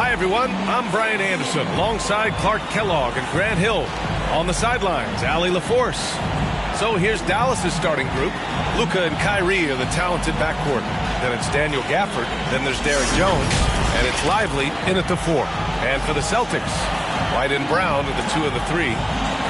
Hi, everyone. I'm Brian Anderson, alongside Clark Kellogg and Grant Hill. On the sidelines, Allie LaForce. So here's Dallas' starting group. Luka and Kyrie are the talented backcourt. Then it's Daniel Gafford. Then there's Derek Jones. And it's Lively in at the 4. And for the Celtics, White and Brown are the 2 and the 3.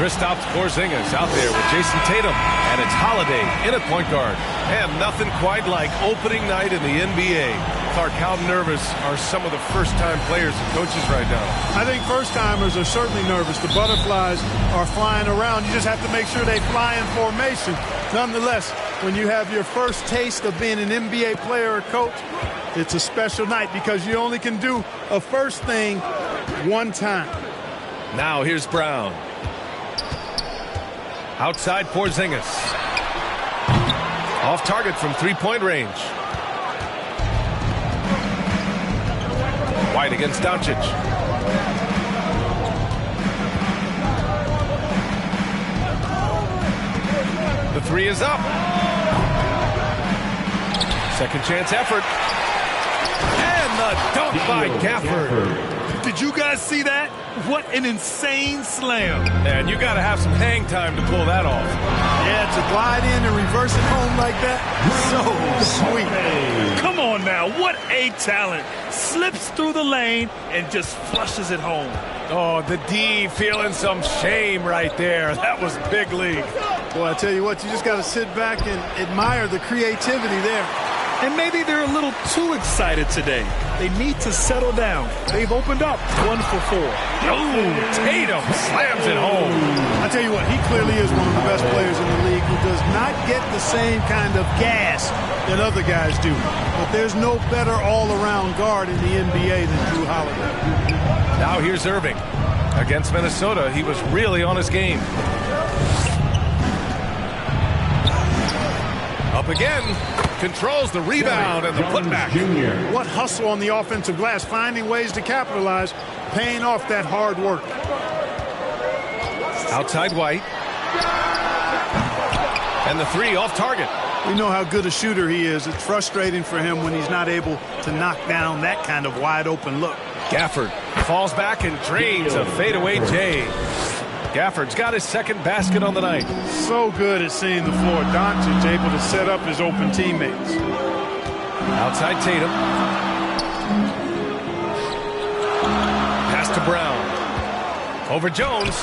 Kristaps Porzingis out there with Jason Tatum. And it's Holiday in at point guard. And nothing quite like opening night in the NBA. Clark, how nervous are some of the first-time players and coaches right now? I think first-timers are certainly nervous. The butterflies are flying around. You just have to make sure they fly in formation. Nonetheless, when you have your first taste of being an NBA player or coach, it's a special night because you only can do a first thing one time. Now here's Brown. Outside Porzingis. Off target from three-point range. White against Doncic. The 3 is up. Second chance effort. And the dunk by Gafford. Did you guys see that? What an insane slam. And you got to have some hang time to pull that off. Yeah, to glide in and reverse it home like that, so sweet. Come on now, what a talent. Slips through the lane and just flushes it home. Oh, the D feeling some shame right there. That was big league. Well, I tell you what, you just got to sit back and admire the creativity there. And maybe they're a little too excited today. They need to settle down. They've opened up 1 for 4. Oh, Tatum slams it home. I tell you what, he clearly is one of the best players in the league who does not get the same kind of gas that other guys do. But there's no better all-around guard in the NBA than Drew Holiday. Now here's Irving. Against Minnesota, he was really on his game. Up again. Controls the rebound and the putback. What hustle on the offensive glass, finding ways to capitalize, paying off that hard work. Outside White. And the 3 off target. We know how good a shooter he is. It's frustrating for him when he's not able to knock down that kind of wide open look. Gafford falls back and drains a fadeaway J. Gafford's got his second basket on the night. So good at seeing the floor. Doncic able to set up his open teammates. Outside Tatum. Pass to Brown. Over Jones.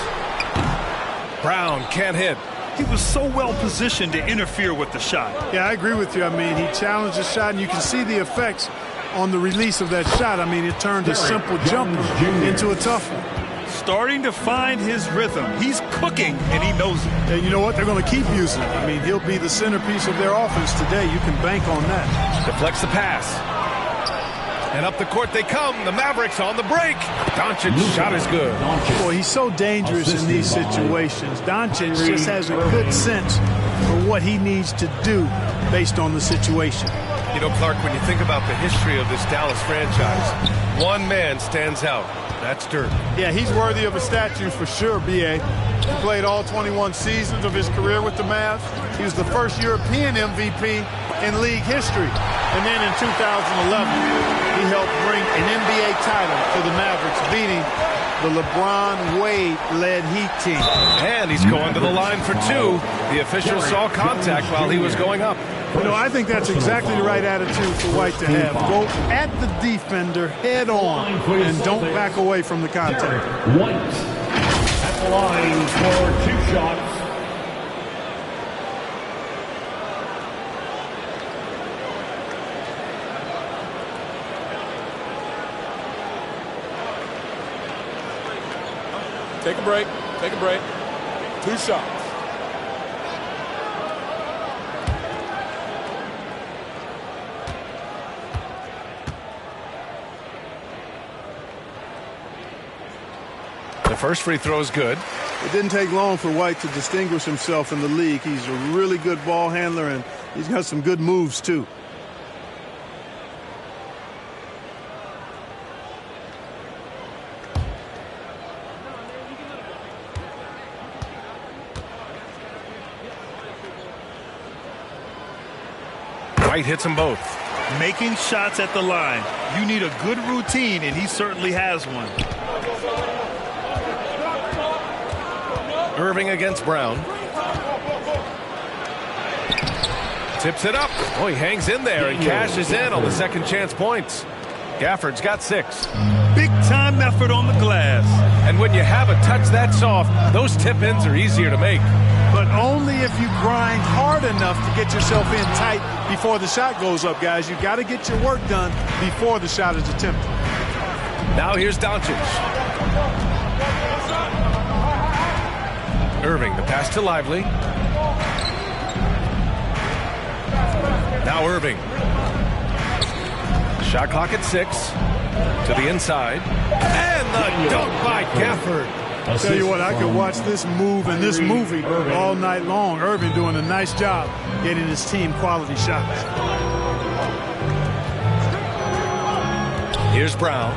Brown can't hit. He was so well positioned to interfere with the shot. Yeah, I agree with you. I mean, he challenged the shot, and you can see the effects on the release of that shot. I mean, it turned a simple jumper into a tough one. Starting to find his rhythm. He's cooking, and he knows it. And you know what? They're going to keep using it. I mean, he'll be the centerpiece of their offense today. You can bank on that. Deflects the pass. And up the court they come. The Mavericks on the break. Doncic's shot is good. Boy, he's so dangerous in these situations. Doncic just has a good sense for what he needs to do based on the situation. You know, Clark, when you think about the history of this Dallas franchise, one man stands out. That's Dirk. Yeah, he's worthy of a statue for sure, B.A. He played all 21 seasons of his career with the Mavs. He was the first European MVP in league history. And then in 2011, he helped bring an NBA title to the Mavericks, beating the LeBron Wade-led Heat team. And he's going to the line for 2. The official saw contact while he was going up. You know, I think that's exactly the right attitude for White to have. Go at the defender head on and don't back away from the contact. White at the line for 2 shots. Take a break. Take a break. 2 shots. The first free throw is good. It didn't take long for White to distinguish himself in the league. He's a really good ball handler, and he's got some good moves, too. White hits them both. Making shots at the line. You need a good routine, and he certainly has one. Irving against Brown. Tips it up. Oh, he hangs in there and cashes in on the second chance points. Gafford's got 6. Big time effort on the glass. And when you have a touch that soft, those tip-ins are easier to make. But only if you grind hard enough to get yourself in tight before the shot goes up, guys. You got to get your work done before the shot is attempted. Now here's Doncic. Irving, the pass to Lively. Now Irving. Shot clock at 6. To the inside. And the dunk by Gafford. I'll tell you what, I could watch this move and this movie all night long. Irving doing a nice job getting his team quality shots. Here's Brown.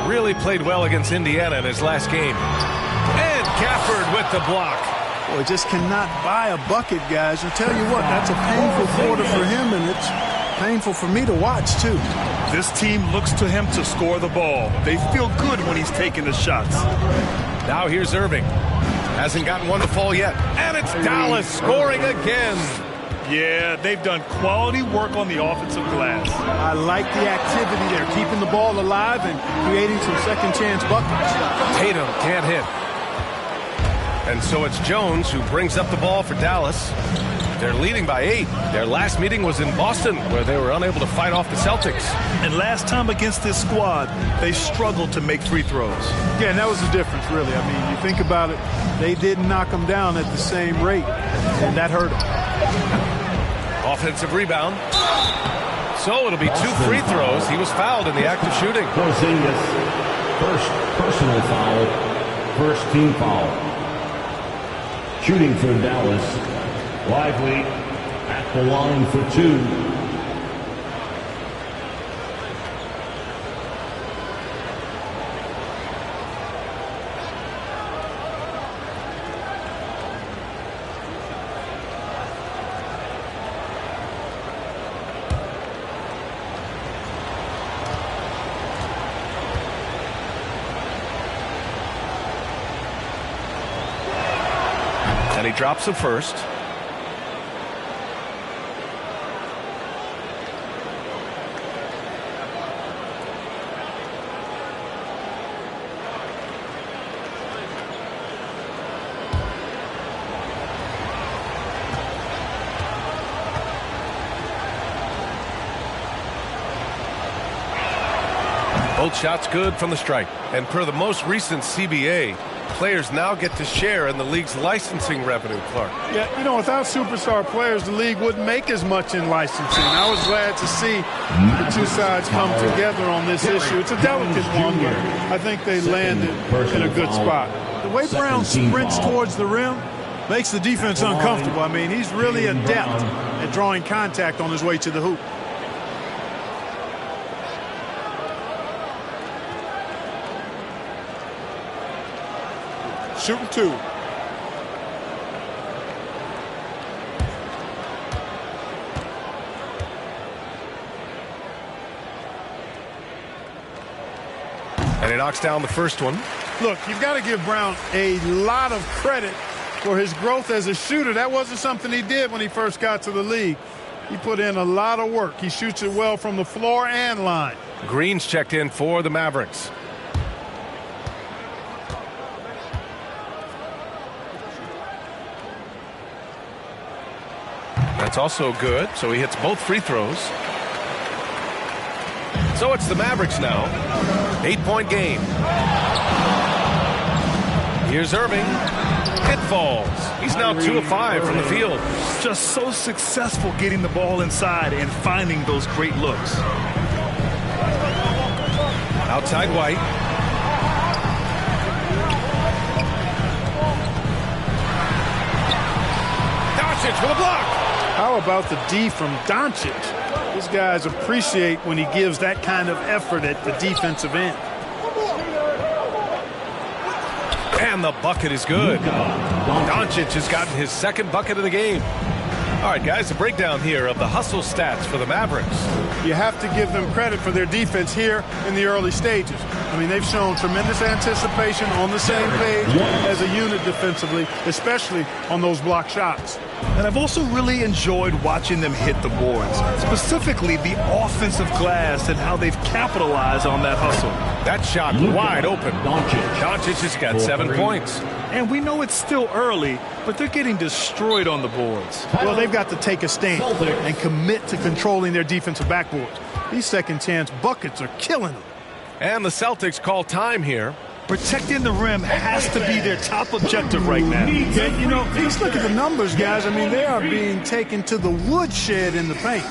Really played well against Indiana in his last game. And Gafford with the block. Boy, just cannot buy a bucket, guys. I'll tell you what, that's a painful quarter for him, and it's painful for me to watch, too. This team looks to him to score the ball. They feel good when he's taking the shots. Now here's Irving. Hasn't gotten one to fall yet. And it's Dallas scoring again. Yeah, they've done quality work on the offensive glass. I like the activity there, keeping the ball alive and creating some second chance buckets. Tatum can't hit. And so it's Jones who brings up the ball for Dallas. They're leading by 8. Their last meeting was in Boston, where they were unable to fight off the Celtics. And last time against this squad, they struggled to make free throws. Yeah, and that was the difference, really. I mean, you think about it, they didn't knock them down at the same rate, and that hurt them. Offensive rebound. So it'll be 2 free throws. He was fouled in the act of shooting. Porzingis, first personal foul, first team foul. Shooting for Dallas. Lively at the line for 2. And he drops the first. Both shots good from the stripe. And per the most recent CBA, players now get to share in the league's licensing revenue, Clark. Yeah, you know, without superstar players, the league wouldn't make as much in licensing. I was glad to see the two sides come together on this issue. It's a delicate one, but I think they landed in a good spot. The way Brown sprints towards the rim makes the defense uncomfortable. I mean, he's really adept at drawing contact on his way to the hoop. Shooting 2. And he knocks down the first one. Look, you've got to give Brown a lot of credit for his growth as a shooter. That wasn't something he did when he first got to the league. He put in a lot of work. He shoots it well from the floor and line. Green's checked in for the Mavericks. That's also good, so he hits both free throws. So it's the Mavericks now. 8-point game. Here's Irving. It falls. He's now 2 of 5 from the field. Just so successful getting the ball inside and finding those great looks. Outside White. Doncic with a block. How about the D from Doncic? These guys appreciate when he gives that kind of effort at the defensive end. And the bucket is good. Doncic has gotten his second bucket of the game. All right, guys, a breakdown here of the hustle stats for the Mavericks. You have to give them credit for their defense here in the early stages. I mean, they've shown tremendous anticipation, on the same page as a unit defensively, especially on those block shots. And I've also really enjoyed watching them hit the boards, specifically the offensive glass and how they've capitalized on that hustle. That shot wide open. Doncic has got 7 points. And we know it's still early, but they're getting destroyed on the boards. Well, they've got to take a stand and commit to controlling their defensive backboard. These second-chance buckets are killing them. And the Celtics call time here. Protecting the rim has to be their top objective right now. Yeah, you know, just look at the numbers, guys. I mean, they are being taken to the woodshed in the paint.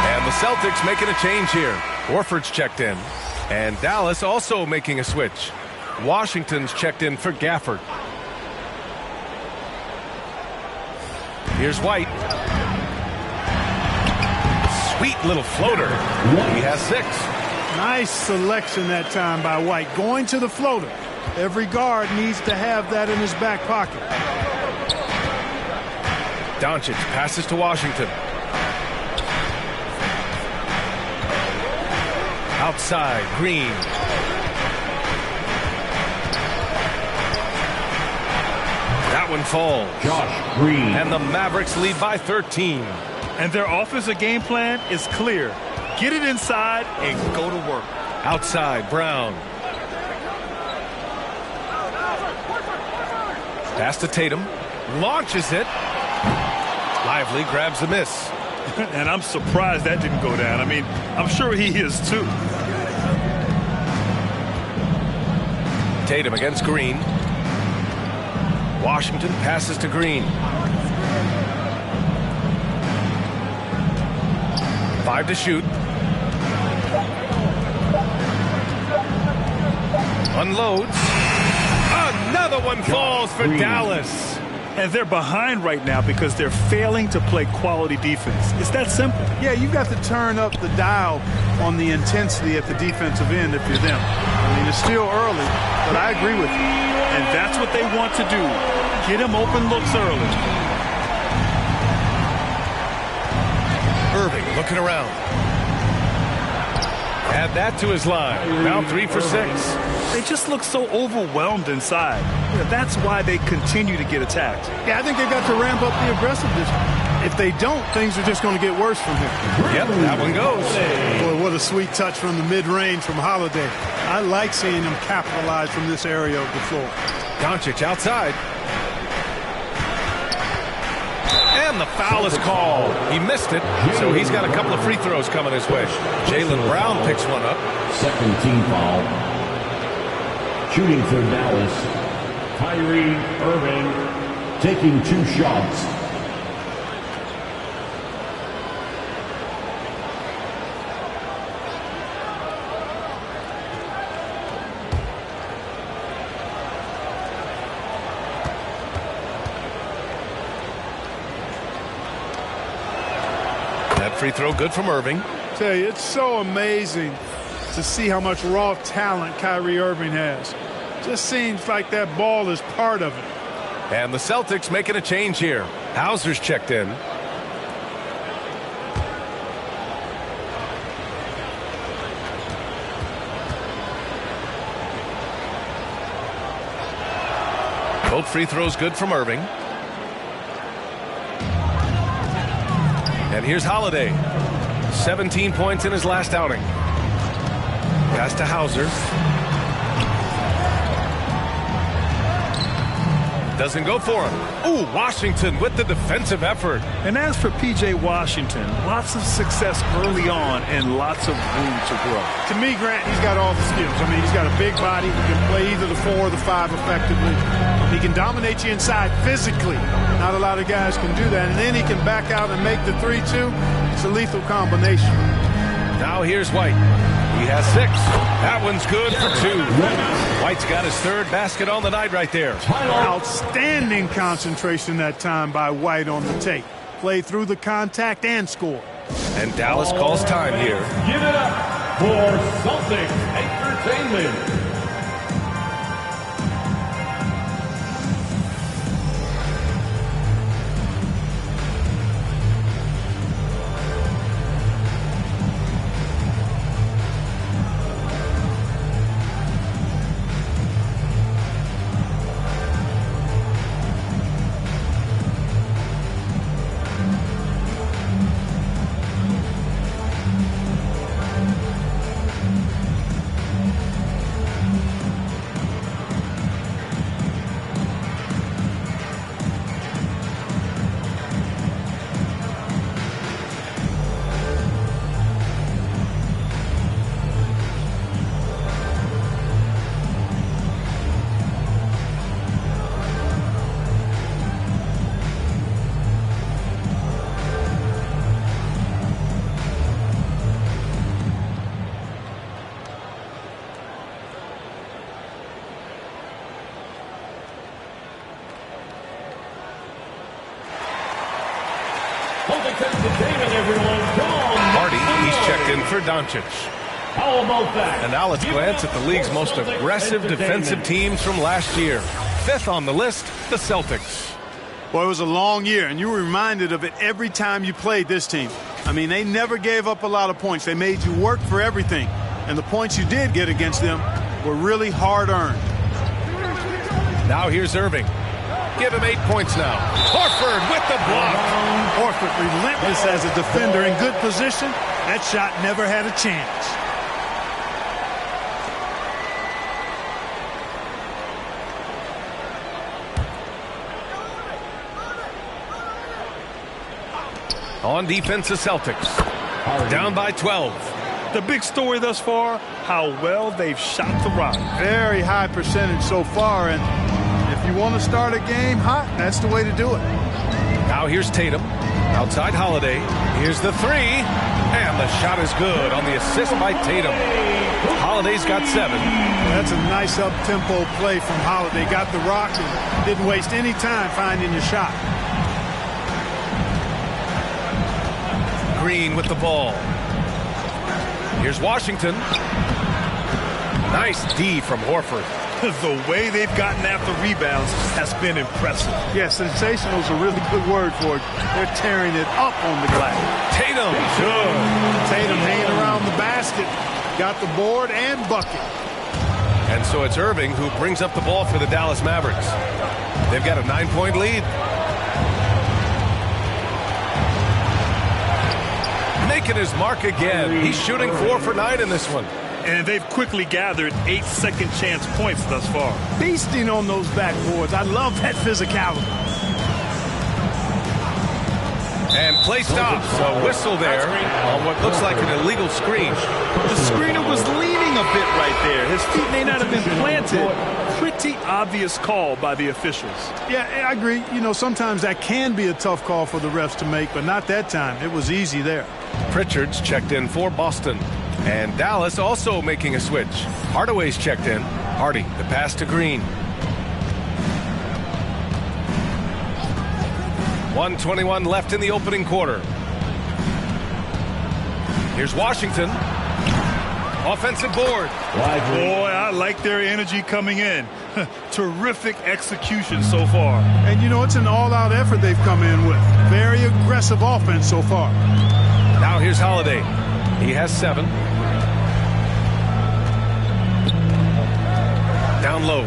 And the Celtics making a change here. Horford's checked in. And Dallas also making a switch. Washington's checked in for Gafford. Here's White. Sweet little floater. He has 6. Nice selection that time by White. Going to the floater. Every guard needs to have that in his back pocket. Doncic passes to Washington. Outside, Green. That one falls. Josh Green. And the Mavericks lead by 13. And their offensive game plan is clear. Get it inside and go to work. Outside, Brown. Pass to Tatum. Launches it. Lively grabs the miss. And I'm surprised that didn't go down. I mean, I'm sure he is too. Tatum against Green. Washington passes to Green. 5 to shoot. Unloads. Another one falls for Dallas. And they're behind right now because they're failing to play quality defense. It's that simple. Yeah, you've got to turn up the dial on the intensity at the defensive end if you're them. I mean, it's still early, but I agree with you. And that's what they want to do. Get him open looks early. Irving looking around. Add that to his line. Now 3 for 6. They just look so overwhelmed inside. That's why they continue to get attacked. Yeah, I think they've got to ramp up the aggressiveness. If they don't, things are just going to get worse from here. Yep, that one goes. Boy, what a sweet touch from the mid-range from Holiday. I like seeing them capitalize from this area of the floor. Doncic outside. And the foul is called. He missed it, so he's got a couple of free throws coming his way. Jaylen Brown picks one up. Second team foul. Shooting for Dallas, Kyrie Irving taking 2 shots. That free throw good from Irving. Tell you, it's so amazing to see how much raw talent Kyrie Irving has. Just seems like that ball is part of it. And the Celtics making a change here. Hauser's checked in. Both free throws good from Irving. And here's Holiday. 17 points in his last outing. Pass to Hauser. Doesn't go for him. Ooh, Washington with the defensive effort. And as for P.J. Washington, lots of success early on and lots of room to grow. To me, Grant, he's got all the skills. I mean, he's got a big body. He can play either the 4 or the 5 effectively. He can dominate you inside physically. Not a lot of guys can do that. And then he can back out and make the 3-2. It's a lethal combination. Now here's White. He has 6. That one's good for 2. White's got his 3rd basket on the night right there. Outstanding concentration that time by White on the tape. Play through the contact and score. And Dallas calls time here. Give it up for Celtics Entertainment. Marty, he's checked in for Doncic. How about that? And now let's glance at the league's most aggressive defensive teams from last year. 5th on the list, the Celtics. Well, it was a long year, and you were reminded of it every time you played this team. I mean, they never gave up a lot of points. They made you work for everything. And the points you did get against them were really hard-earned. Now here's Irving. Give him 8 points now. Horford with the block. Horford relentless as a defender in good position. That shot never had a chance. On defense, the Celtics. Down by 12. The big story thus far, how well they've shot the rock. Very high percentage so far, and if you want to start a game hot, that's the way to do it. Now here's Tatum. Outside Holiday. Here's the 3. And the shot is good on the assist by Tatum. Holiday's got 7. That's a nice up-tempo play from Holiday. Got the rock and didn't waste any time finding the shot. Green with the ball. Here's Washington. Nice D from Horford. The way they've gotten after rebounds has been impressive. Yeah, sensational is a really good word for it. They're tearing it up on the glass. Tatum. Good. Tatum hanging around the basket. Got the board and bucket. And so it's Irving who brings up the ball for the Dallas Mavericks. They've got a 9-point lead. Making his mark again. He's shooting 4 for 9 in this one. And they've quickly gathered 8 second-chance points thus far. Feasting on those backboards. I love that physicality. And play stops. A whistle there on what looks like an illegal screen. The screener was leaning a bit right there. His feet may not have been planted. Pretty obvious call by the officials. Yeah, I agree. You know, sometimes that can be a tough call for the refs to make, but not that time. It was easy there. Pritchard's checked in for Boston. And Dallas also making a switch. Hardaway's checked in. Hardy, the pass to Green. 1:21 left in the opening quarter. Here's Washington. Offensive board. Boy, I like their energy coming in. Terrific execution so far. And, you know, it's an all-out effort they've come in with. Very aggressive offense so far. Now here's Holiday. He has 7. Down low.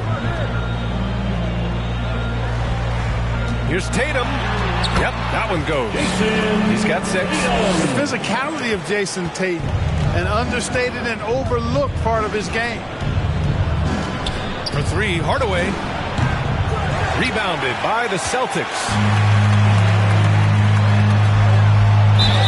Here's Tatum. Yep, that one goes. He's got 6. The physicality of Jason Tatum, an understated and overlooked part of his game. For 3, Hardaway. Rebounded by the Celtics.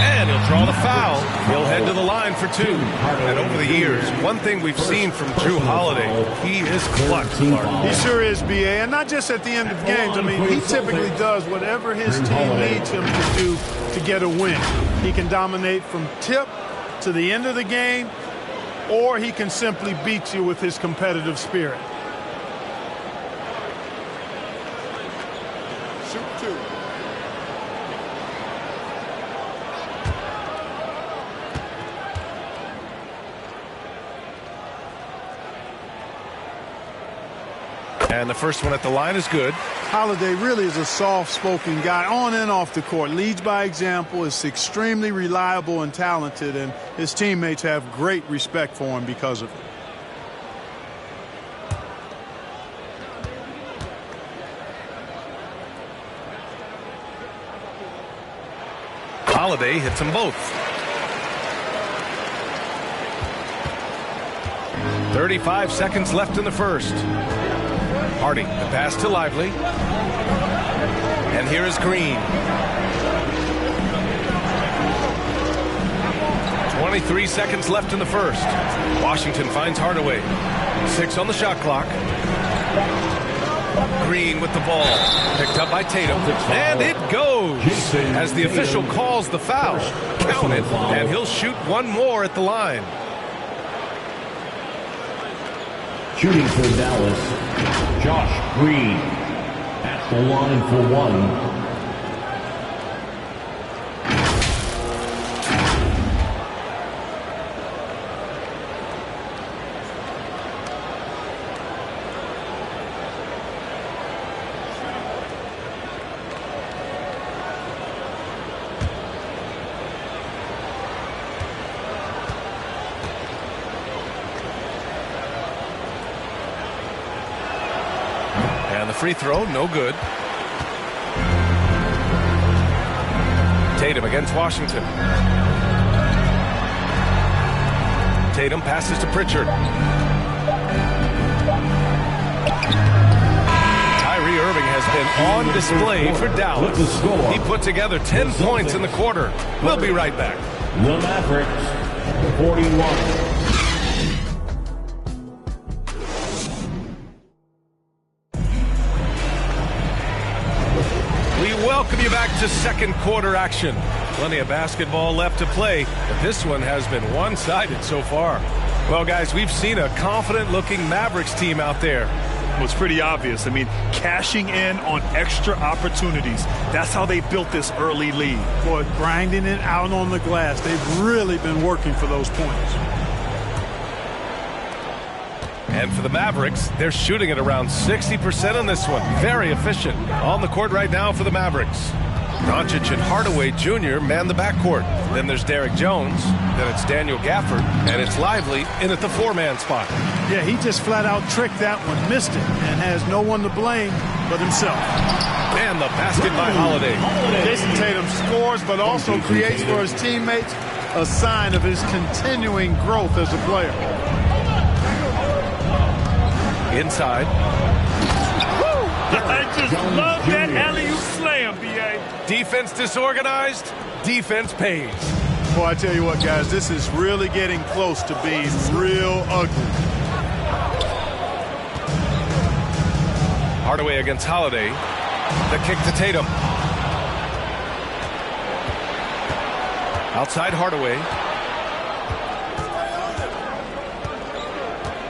And he'll draw the foul. He'll head to the line for 2. And over the years, one thing we've seen from Drew Holiday, he is clutch, Clark. He sure is, B.A., and not just at the end of games. I mean, he typically does whatever his team needs him to do to get a win. He can dominate from tip to the end of the game, or he can simply beat you with his competitive spirit. Shoot 2. And the first one at the line is good. Holiday really is a soft-spoken guy on and off the court. Leads by example, is extremely reliable and talented, and his teammates have great respect for him because of it. Holiday hits them both. 35 seconds left in the first. Hardy, the pass to Lively. And here is Green. 23 seconds left in the first. Washington finds Hardaway. 6 on the shot clock. Green with the ball. Picked up by Tatum. And it goes as the official calls the foul. Count it. And he'll shoot one more at the line. Shooting for Dallas, Josh Green at the line for 1. Free throw, no good. Tatum against Washington. Tatum passes to Pritchard. Kyrie Irving has been on display for Dallas. He put together 10 points in the quarter. We'll be right back. The Mavericks, 41. Welcome you back to second quarter action. Plenty of basketball left to play, but this one has been one-sided so far. Well, guys, we've seen a confident-looking Mavericks team out there. Well, it's pretty obvious. I mean, cashing in on extra opportunities. That's how they built this early lead. Boy, grinding it out on the glass. They've really been working for those points. And for the Mavericks, they're shooting at around 60% on this one. Very efficient. On the court right now for the Mavericks. Doncic and Hardaway Jr. man the backcourt. Then there's Derrick Jones. Then it's Daniel Gafford. And it's Lively in at the 4-man spot. Yeah, he just flat out tricked that one, missed it, and has no one to blame but himself. And the basket by Holiday. Jason Tatum scores, but also creates for his teammates a sign of his continuing growth as a player. Inside. I just love that alley-oop slam, B.A. Defense disorganized, defense pays. Boy, I tell you what, guys, this is really getting close to being real ugly. Hardaway against Holiday. The kick to Tatum. Outside Hardaway.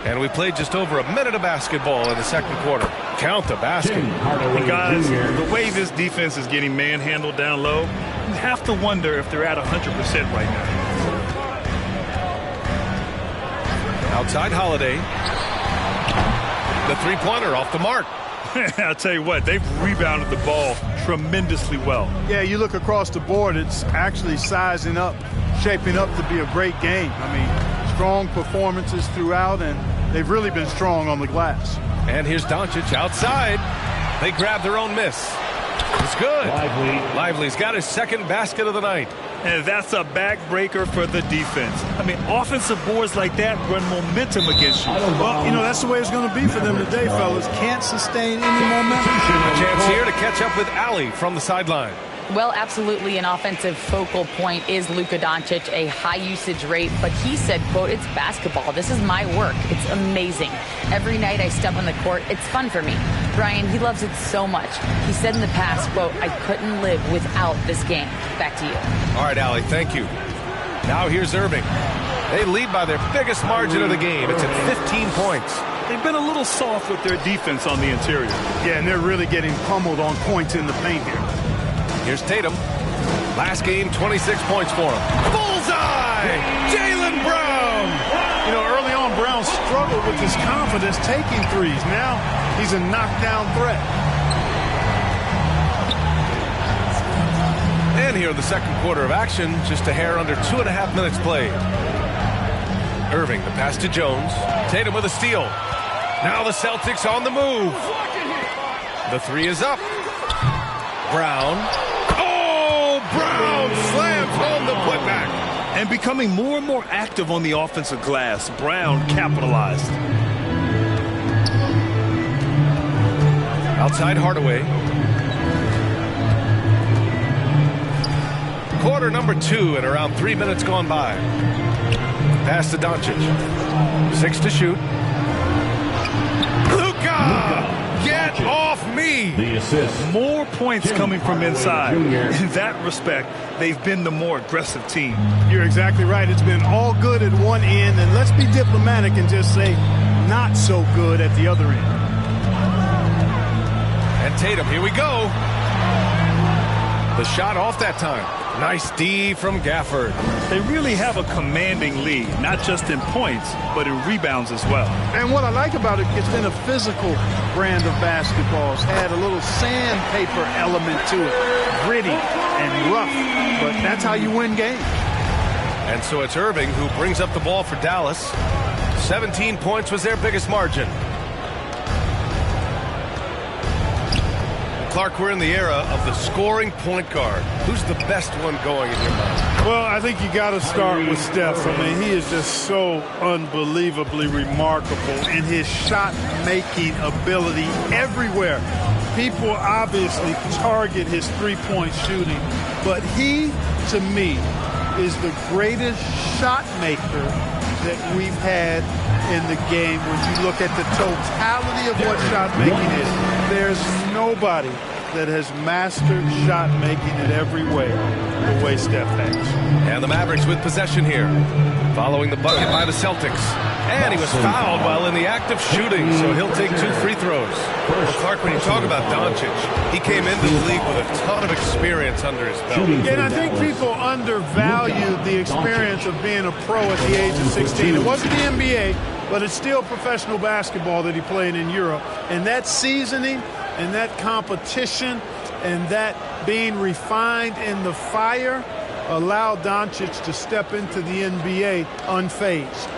And we played just over a minute of basketball in the second quarter. Count the basket. And guys, the way this defense is getting manhandled down low, you have to wonder if they're at 100% right now. Outside Holiday. The three-pointer off the mark. I'll tell you what, they've rebounded the ball tremendously well. Yeah, you look across the board, it's actually sizing up, shaping up to be a great game. I mean, strong performances throughout, and they've really been strong on the glass. And here's Doncic outside. They grab their own miss. is good. Lively. Lively's got his second basket of the night. And that's a backbreaker for the defense. I mean, offensive boards like that run momentum against you. Well, you know, that's the way it's going to be for them today, fellas. Can't sustain any momentum. A chance here to catch up with Allie from the sideline. Well, absolutely an offensive focal point is Luka Doncic, a high usage rate, but he said, quote, it's basketball. This is my work. It's amazing. Every night I step on the court, it's fun for me. Brian, he loves it so much. He said in the past, quote, I couldn't live without this game. Back to you. All right, Allie, thank you. Now here's Irving. They lead by their biggest margin of the game. It's at 15 points. They've been a little soft with their defense on the interior. Yeah, and they're really getting pummeled on points in the paint here. Here's Tatum. Last game, 26 points for him. Bullseye! Jaylen Brown! You know, early on, Brown struggled with his confidence taking threes. Now he's a knockdown threat. And here in the second quarter of action, just a hair under 2.5 minutes played. Irving, the pass to Jones. Tatum with a steal. Now the Celtics on the move. The three is up. Brown. Oh, Brown slams home the putback. And becoming more and more active on the offensive glass, Brown capitalized. Outside Hardaway. Quarter number 2 and around 3 minutes gone by. Pass to Doncic. 6 to shoot. Luka! Get off me! The assist. More points coming from inside. In that respect, they've been the more aggressive team. You're exactly right. It's been all good at one end, and let's be diplomatic and just say not so good at the other end. And Tatum, here we go. The shot off that time. Nice D from Gafford. They really have a commanding lead, not just in points, but in rebounds as well. And what I like about it, it's been a physical brand of basketball. It's had a little sandpaper element to it. Gritty and rough, but that's how you win games. And so it's Irving who brings up the ball for Dallas. 17 points was their biggest margin. Clark, we're in the era of the scoring point guard. Who's the best one going in your mind? Well, I think you got to start with Steph. I mean, he is just so unbelievably remarkable in his shot-making ability everywhere. People obviously target his three-point shooting, but he, to me, is the greatest shot maker that we've had in the game. When you look at the totality of what shot making is, there's nobody that has mastered shot making in every way the way Steph has. And the Mavericks with possession here, following the bucket by the Celtics. And he was fouled while in the act of shooting, so he'll take 2 free throws. Well, Clark, when you talk about Doncic, he came into the league with a ton of experience under his belt. And I think people undervalue the experience of being a pro at the age of 16. It wasn't the NBA, but it's still professional basketball that he played in Europe. And that seasoning and that competition and that being refined in the fire allowed Doncic to step into the NBA unfazed.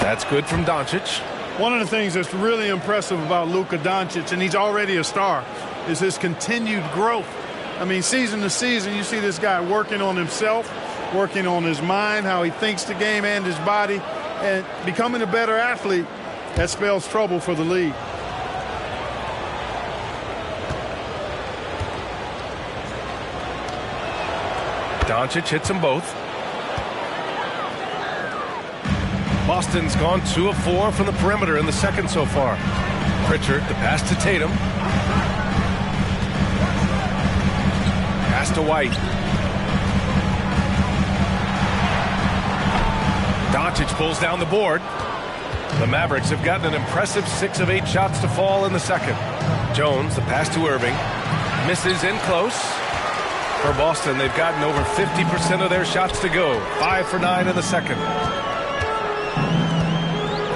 That's good from Doncic. One of the things that's really impressive about Luka Doncic, and he's already a star, is his continued growth. I mean, season to season, you see this guy working on himself, working on his mind, how he thinks the game and his body, and becoming a better athlete. That spells trouble for the league. Doncic hits them both. Boston's gone 2 of 4 from the perimeter in the second so far. Pritchard, the pass to Tatum. Pass to White. Doncic pulls down the board. The Mavericks have gotten an impressive 6 of 8 shots to fall in the second. Jones, the pass to Irving. Misses in close. For Boston, they've gotten over 50% of their shots to go. 5 for 9 in the second.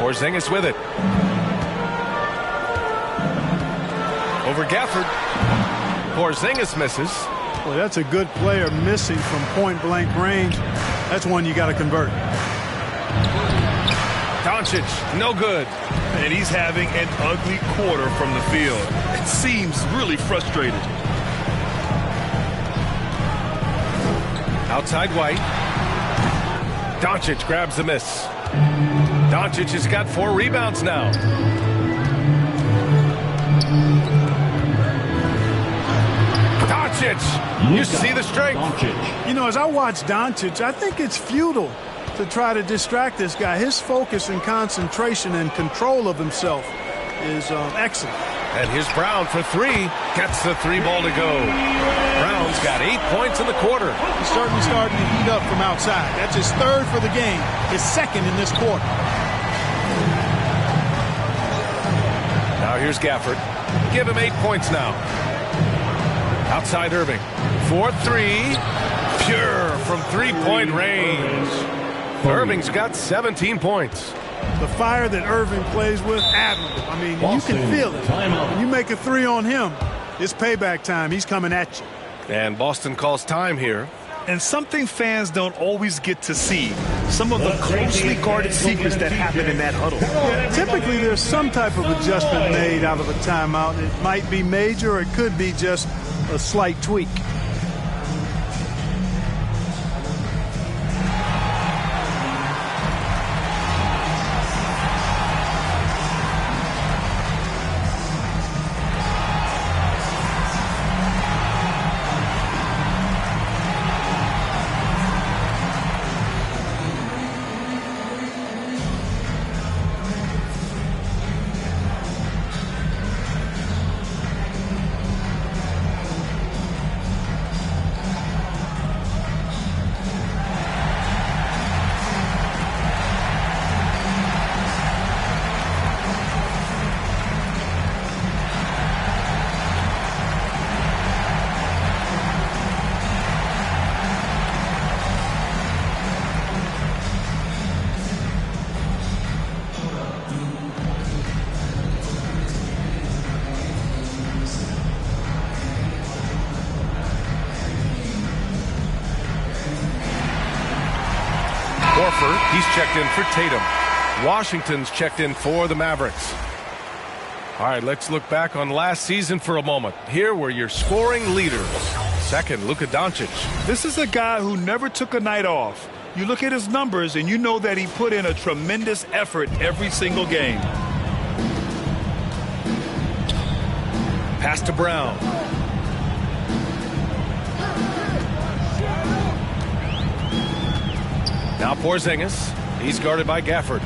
Porzingis with it. Over Gafford. Porzingis misses. Well, that's a good player missing from point-blank range. That's one you got to convert. Doncic, no good. And he's having an ugly quarter from the field. It seems really frustrated. Outside White. Doncic grabs the miss. Doncic has got 4 rebounds now. Doncic, you see the strength. You know, as I watch Doncic, I think it's futile to try to distract this guy. His focus and concentration and control of himself is excellent. And here's Brown for 3. Gets the 3 ball to go. Brown's got 8 points in the quarter. He's certainly starting to heat up from outside. That's his 3rd for the game, his 2nd in this quarter. Now here's Gafford. Give him 8 points now. Outside Irving. 4-3. Pure from 3-point range. Irving's got 17 points. The fire that Irving plays with, admirable. I mean, you can feel it. When you make a 3 on him, it's payback time. He's coming at you. And Boston calls time here. And something fans don't always get to see. Some of the closely guarded secrets that happen in that huddle. Yeah, typically, there's some type of adjustment made out of a timeout. It might be major, or it could be just a slight tweak. He's checked in for Tatum. Washington's checked in for the Mavericks. All right, let's look back on last season for a moment. Here were your scoring leaders. Second, Luka Doncic. This is a guy who never took a night off. You look at his numbers and you know that he put in a tremendous effort every single game. Pass to Brown. Now Porzingis. He's guarded by Gafford.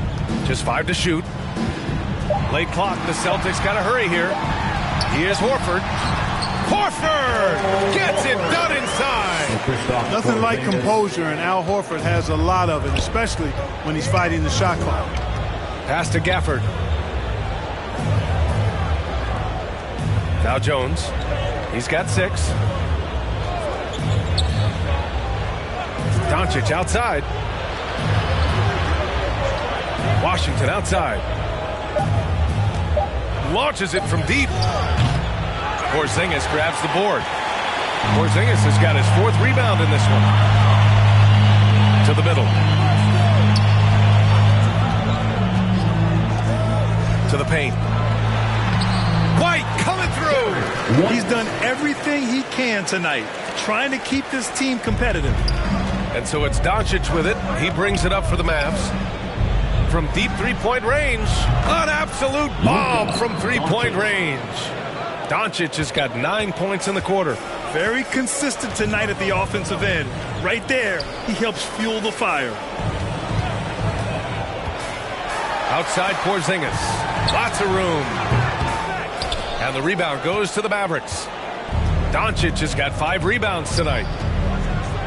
Just 5 to shoot. Late clock. The Celtics got to hurry here. Here's Horford. Horford gets it done inside. Nothing like composure, and Al Horford has a lot of it, especially when he's fighting the shot clock. Pass to Gafford. Now Jones. He's got 6. Doncic outside. Washington outside. Launches it from deep. Porzingis grabs the board. Porzingis has got his 4th rebound in this one. To the middle. To the paint. White coming through. He's done everything he can tonight, trying to keep this team competitive. And so it's Doncic with it. He brings it up for the Mavs. From deep 3-point range. An absolute bomb from 3-point range. Doncic has got 9 points in the quarter. Very consistent tonight at the offensive end. Right there, he helps fuel the fire. Outside Porzingis. Lots of room. And the rebound goes to the Mavericks. Doncic has got 5 rebounds tonight.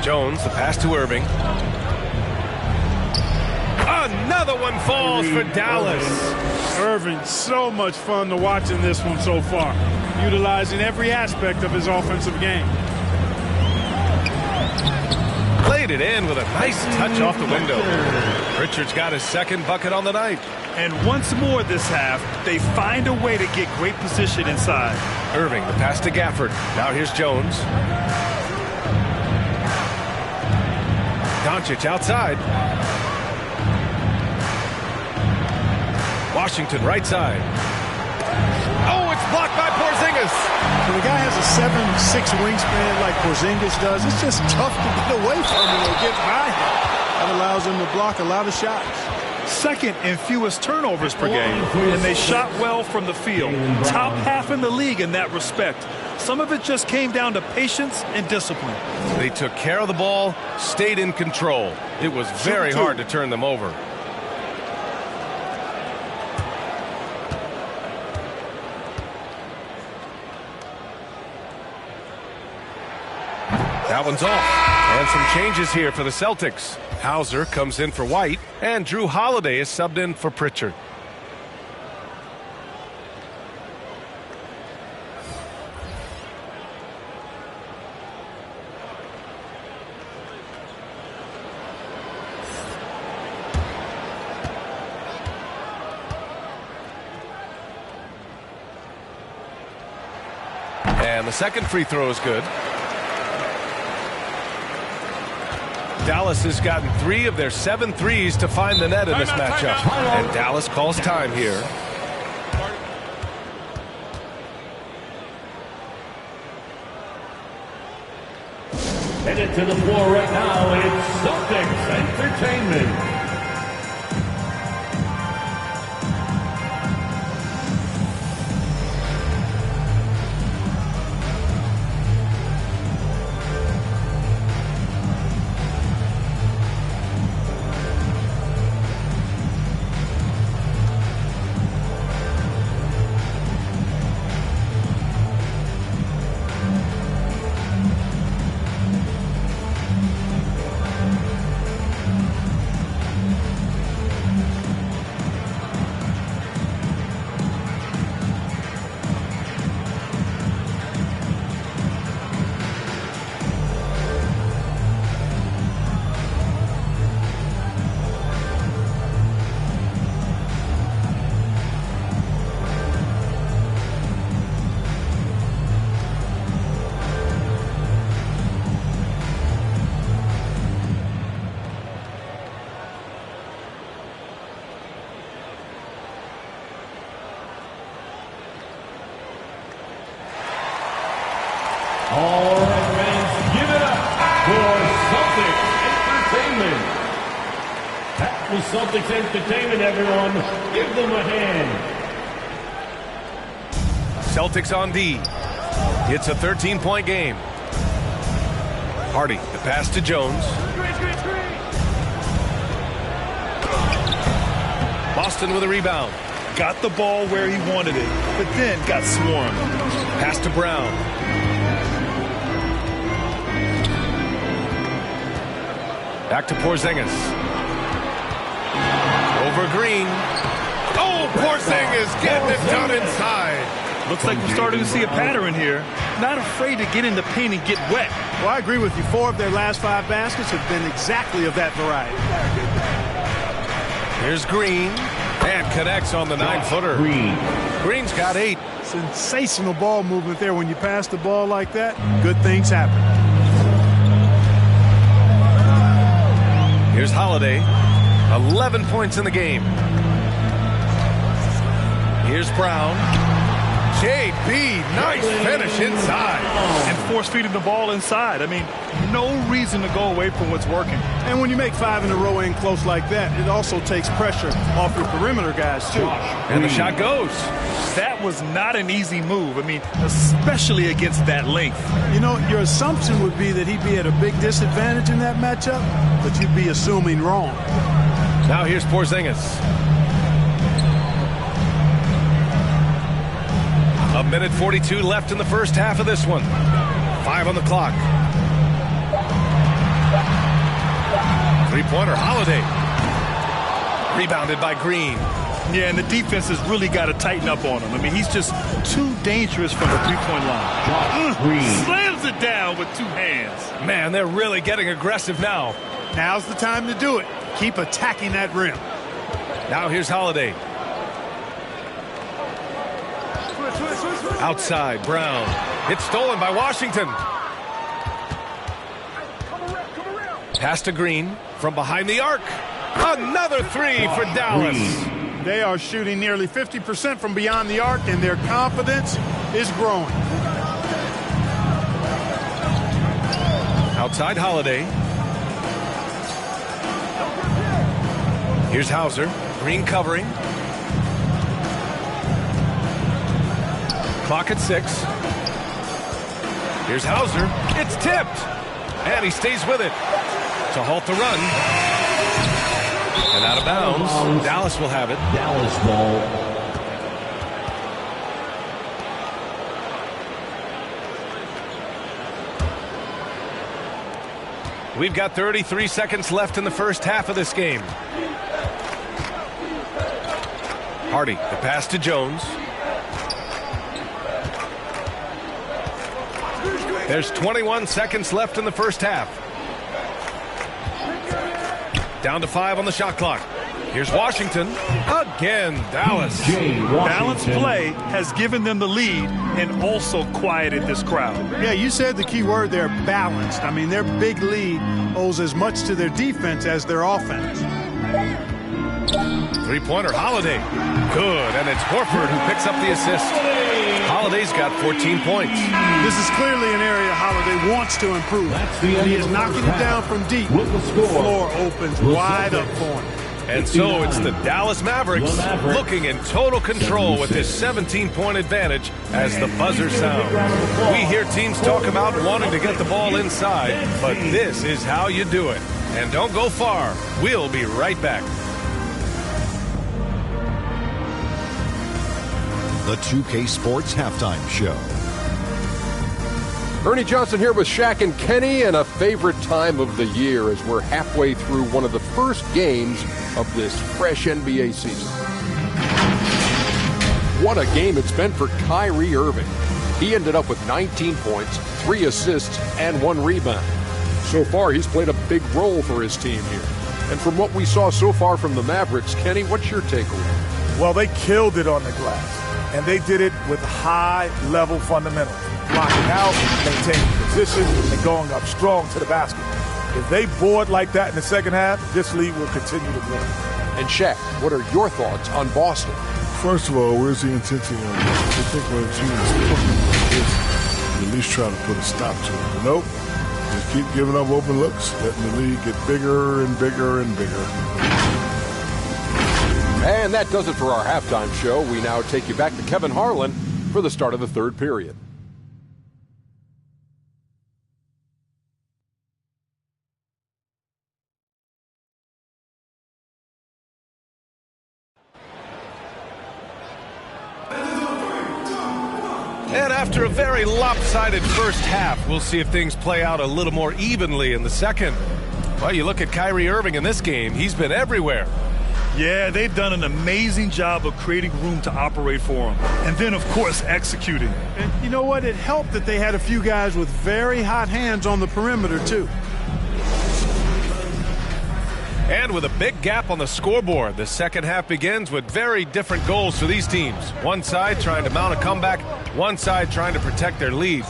Jones, the pass to Irving. Another one falls for Dallas. Irving, so much fun to watch in this one so far, utilizing every aspect of his offensive game. Played it in with a nice touch off the window. Richards got his 2nd bucket on the night. And once more this half, they find a way to get great position inside. Irving, the pass to Gafford. Now here's Jones. Doncic outside. Washington right side. Oh, it's blocked by Porzingis. When a guy has a 7'6" wingspan like Porzingis does, it's just tough to get away from him or get by him. That allows him to block a lot of shots. Second in fewest turnovers per game, and they shot well from the field. Top half in the league in that respect. Some of it just came down to patience and discipline. They took care of the ball, stayed in control. It was very hard to turn them over. That one's off. And some changes here for the Celtics. Hauser comes in for White, and Drew Holiday is subbed in for Pritchard. And the second free throw is good. Dallas has gotten 3 of their 7 threes to find the net in this matchup. And Dallas calls time here. Headed to the floor right now, it's Celtics Entertainment. All right, fans, give it up for Celtics Entertainment. Happy Celtics Entertainment, everyone. Give them a hand. Celtics on D. It's a 13-point game. Hardy, the pass to Jones. Boston with a rebound. Got the ball where he wanted it, but then got swarmed. Pass to Brown. Back to Porzingis. Over Green. Oh, Porzingis getting it done inside. Looks like we're starting to see a pattern here. Not afraid to get in the paint and get wet. Well, I agree with you. 4 of their last 5 baskets have been exactly of that variety. Here's Green. And connects on the 9-footer. Green's got 8. Sensational ball movement there. When you pass the ball like that, good things happen. Here's Holiday. 11 points in the game. Here's Brown. JB, nice finish inside. And force feeding the ball inside. I mean, no reason to go away from what's working. And when you make 5 in a row in close like that, it also takes pressure off your perimeter guys, too. And the shot goes. That was not an easy move. I mean, especially against that length. You know, your assumption would be that he'd be at a big disadvantage in that matchup, but you'd be assuming wrong. Now here's Porzingis. A minute 42 left in the first half of this one. 5 on the clock. Three-pointer, Holiday. Rebounded by Green. Yeah, and the defense has really got to tighten up on him. I mean, he's just too dangerous from the three-point line. Slams it down with 2 hands. Man, they're really getting aggressive now. Now's the time to do it. Keep attacking that rim. Now here's Holiday. Outside, Brown. It's stolen by Washington. Pass to Green from behind the arc. Another three for Dallas. They are shooting nearly 50% from beyond the arc, and their confidence is growing. Outside Holiday. Here's Hauser. Green covering. Clock at 6. Here's Hauser. It's tipped. And he stays with it to halt the run. And out of bounds. Dallas will have it. Dallas ball. We've got 33 seconds left in the first half of this game. Hardy, the pass to Jones. There's 21 seconds left in the first half. Down to 5 on the shot clock. Here's Washington. Again, Dallas. Balanced play has given them the lead and also quieted this crowd. Yeah, you said the key word there, balanced. I mean, their big lead owes as much to their defense as their offense. Three-pointer, Holiday. Good, and it's Horford who picks up the assist. Holiday's got 14 points. This is clearly an area Holiday wants to improve. He is knocking it down from deep. The floor opens wide up for him. And so it's the Dallas Mavericks looking in total control with this 17-point advantage as the buzzer sounds. We hear teams talk about wanting to get the ball inside, but this is how you do it. And don't go far. We'll be right back. The 2K Sports Halftime Show. Ernie Johnson here with Shaq and Kenny, and a favorite time of the year as we're halfway through one of the first games of this fresh NBA season. What a game it's been for Kyrie Irving. He ended up with 19 points, 3 assists, and 1 rebound. So far, he's played a big role for his team here. And from what we saw so far from the Mavericks, Kenny, what's your takeaway? Well, they killed it on the glass, and they did it with high-level fundamentals. Blocking out, maintaining position, and going up strong to the basket. If they board like that in the second half, this league will continue to win. And Shaq, what are your thoughts on Boston? First of all, where's the intensity on this? I think when a team is cooking like this, you at least try to put a stop to it. But nope, just keep giving up open looks, letting the league get bigger and bigger and bigger. And that does it for our halftime show. We now take you back to Kevin Harlan for the start of the third period. And after a very lopsided first half, we'll see if things play out a little more evenly in the second. Well, you look at Kyrie Irving in this game, he's been everywhere. Yeah, they've done an amazing job of creating room to operate for him. And then, of course, executing. And you know what? It helped that they had a few guys with very hot hands on the perimeter, too. And with a big gap on the scoreboard, the second half begins with very different goals for these teams. One side trying to mount a comeback, one side trying to protect their lead.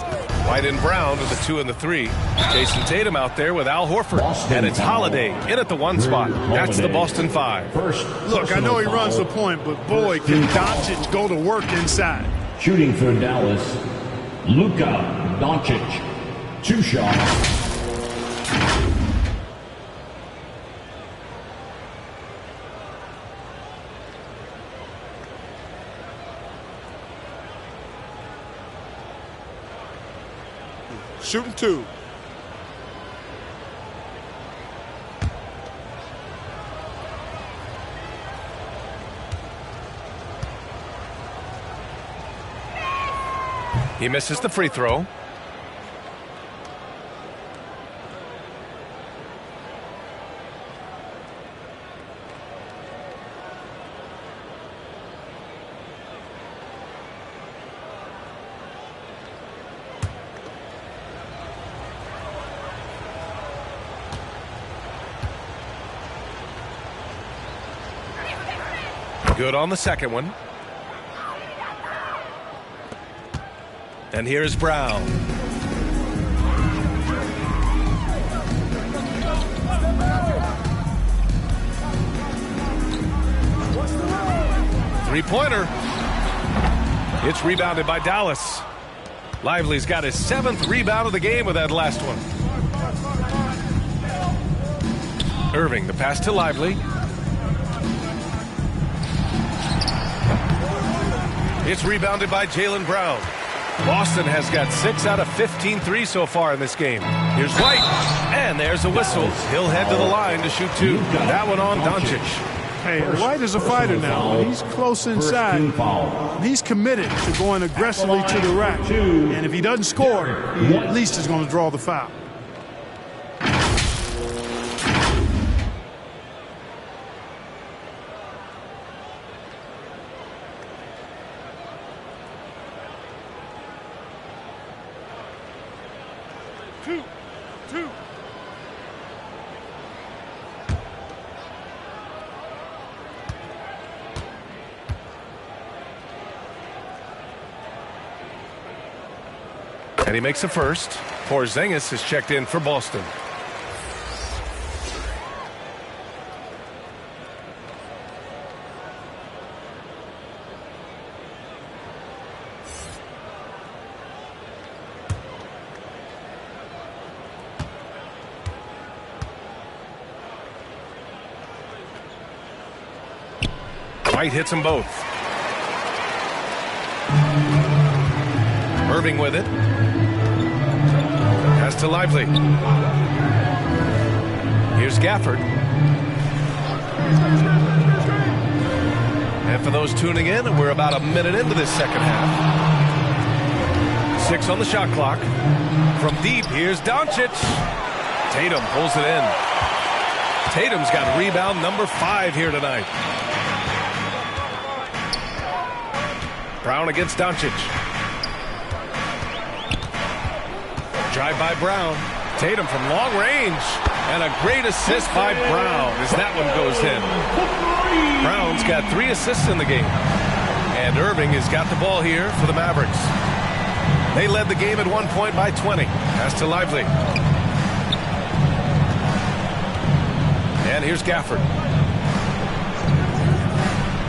White and Brown with the 2 and the 3. Jason Tatum out there with Al Horford. And it's Holiday in at the 1 spot. That's the Boston 5. Look, I know he runs the point, but boy, can Doncic go to work inside. Shooting for Dallas, Luka Doncic. 2 shots. Shooting 2. He misses the free throw. Good on the second one. And here's Brown. Three-pointer. It's rebounded by Dallas. Lively's got his 7th rebound of the game with that last one. Irving, the pass to Lively. It's rebounded by Jaylen Brown. Boston has got 6 out of 15 threes so far in this game. Here's White, and there's a whistle. He'll head to the line to shoot 2. That one on Doncic. Hey, White is a fighter now. He's close inside. He's committed to going aggressively to the rack. And if he doesn't score, he at least is going to draw the foul. Two. And he makes the first. Porzingis is checked in for Boston. White hits them both. Irving with it. Pass to Lively. Here's Gafford. And for those tuning in, we're about a minute into this second half. 6 on the shot clock. From deep, here's Doncic. Tatum pulls it in. Tatum's got rebound number 5 here tonight. Brown against Doncic. Drive by Brown. Tatum from long range. And a great assist by Brown as that one goes in. Brown's got 3 assists in the game. And Irving has got the ball here for the Mavericks. They led the game at one point by 20. Pass to Lively. And here's Gafford.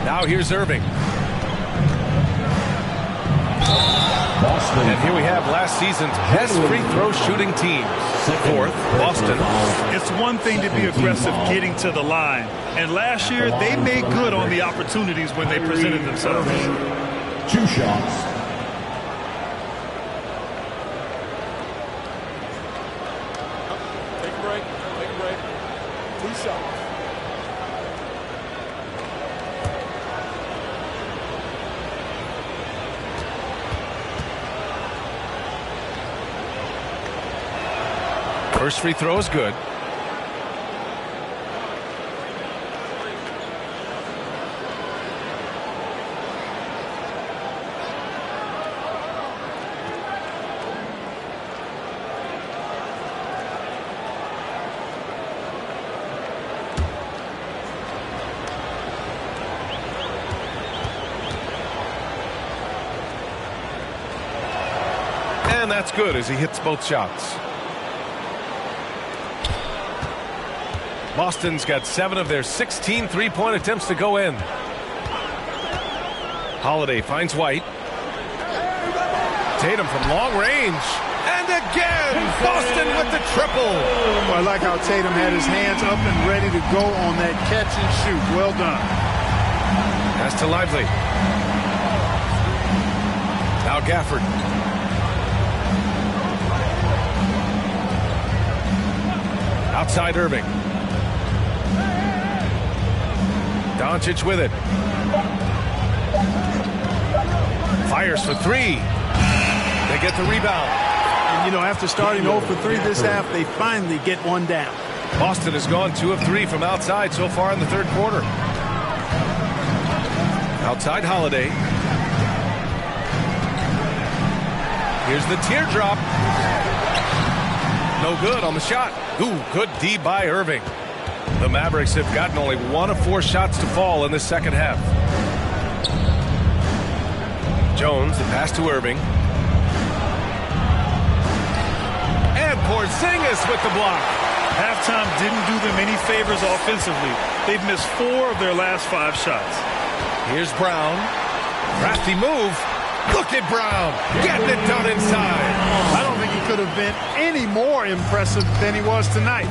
Now here's Irving. And here we have last season's best free throw shooting teams. 4th, Boston. It's one thing to be aggressive getting to the line. And last year, they made good on the opportunities when they presented themselves. 2 shots. Take a break. 2 shots. First free throw is good. And that's good as he hits both shots. Boston's got 7 of their 16 three-point attempts to go in. Holiday finds White. Tatum from long range. And again, Boston with the triple. Well, I like how Tatum had his hands up and ready to go on that catch and shoot. Well done. Pass to Lively. Now Gafford. Outside Irving. Doncic with it. Fires for 3. They get the rebound. And, you know, after starting 0 for 3 this half, they finally get one down. Boston has gone 2 of 3 from outside so far in the third quarter. Outside Holiday. Here's the teardrop. No good on the shot. Ooh, good D by Irving. The Mavericks have gotten only 1 of 4 shots to fall in this second half. Jones, the pass to Irving. And Porzingis with the block. Halftime didn't do them any favors offensively. They've missed 4 of their last 5 shots. Here's Brown. Crafty move. Look at Brown getting it done inside. I don't think he could have been any more impressive than he was tonight.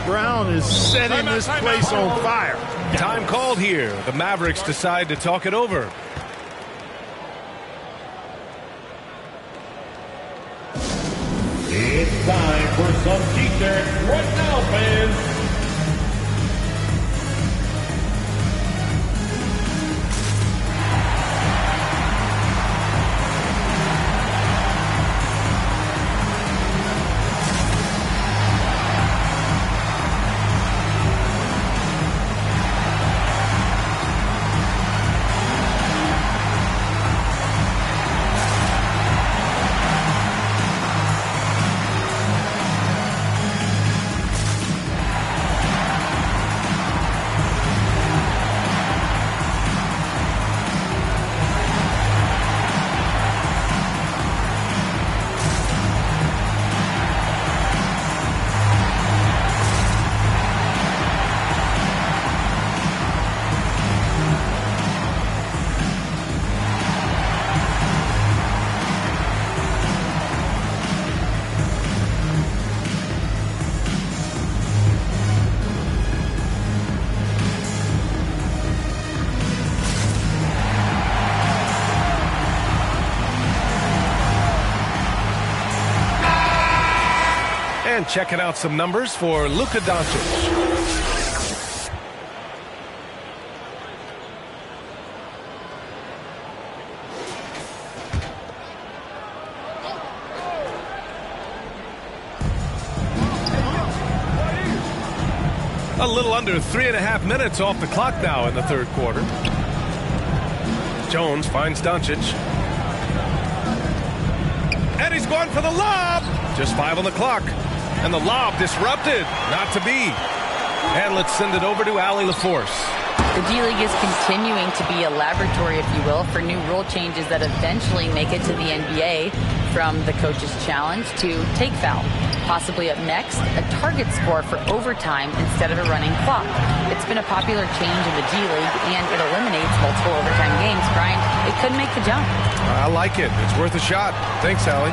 Brown is setting this place on fire. Time called here. The Mavericks decide to talk it over. It's time for some t-shirts right now, fans. And checking out some numbers for Luka Doncic. A little under 3.5 minutes off the clock now in the third quarter. Jones finds Doncic. And he's going for the lob. Just 5 on the clock. And the lob disrupted. Not to be. And let's send it over to Allie LaForce. The G League is continuing to be a laboratory, if you will, for new rule changes that eventually make it to the NBA, from the coach's challenge to take foul. Possibly up next, a target score for overtime instead of a running clock. It's been a popular change in the G League, and it eliminates multiple overtime games. Brian, it could make the jump. I like it. It's worth a shot. Thanks, Allie.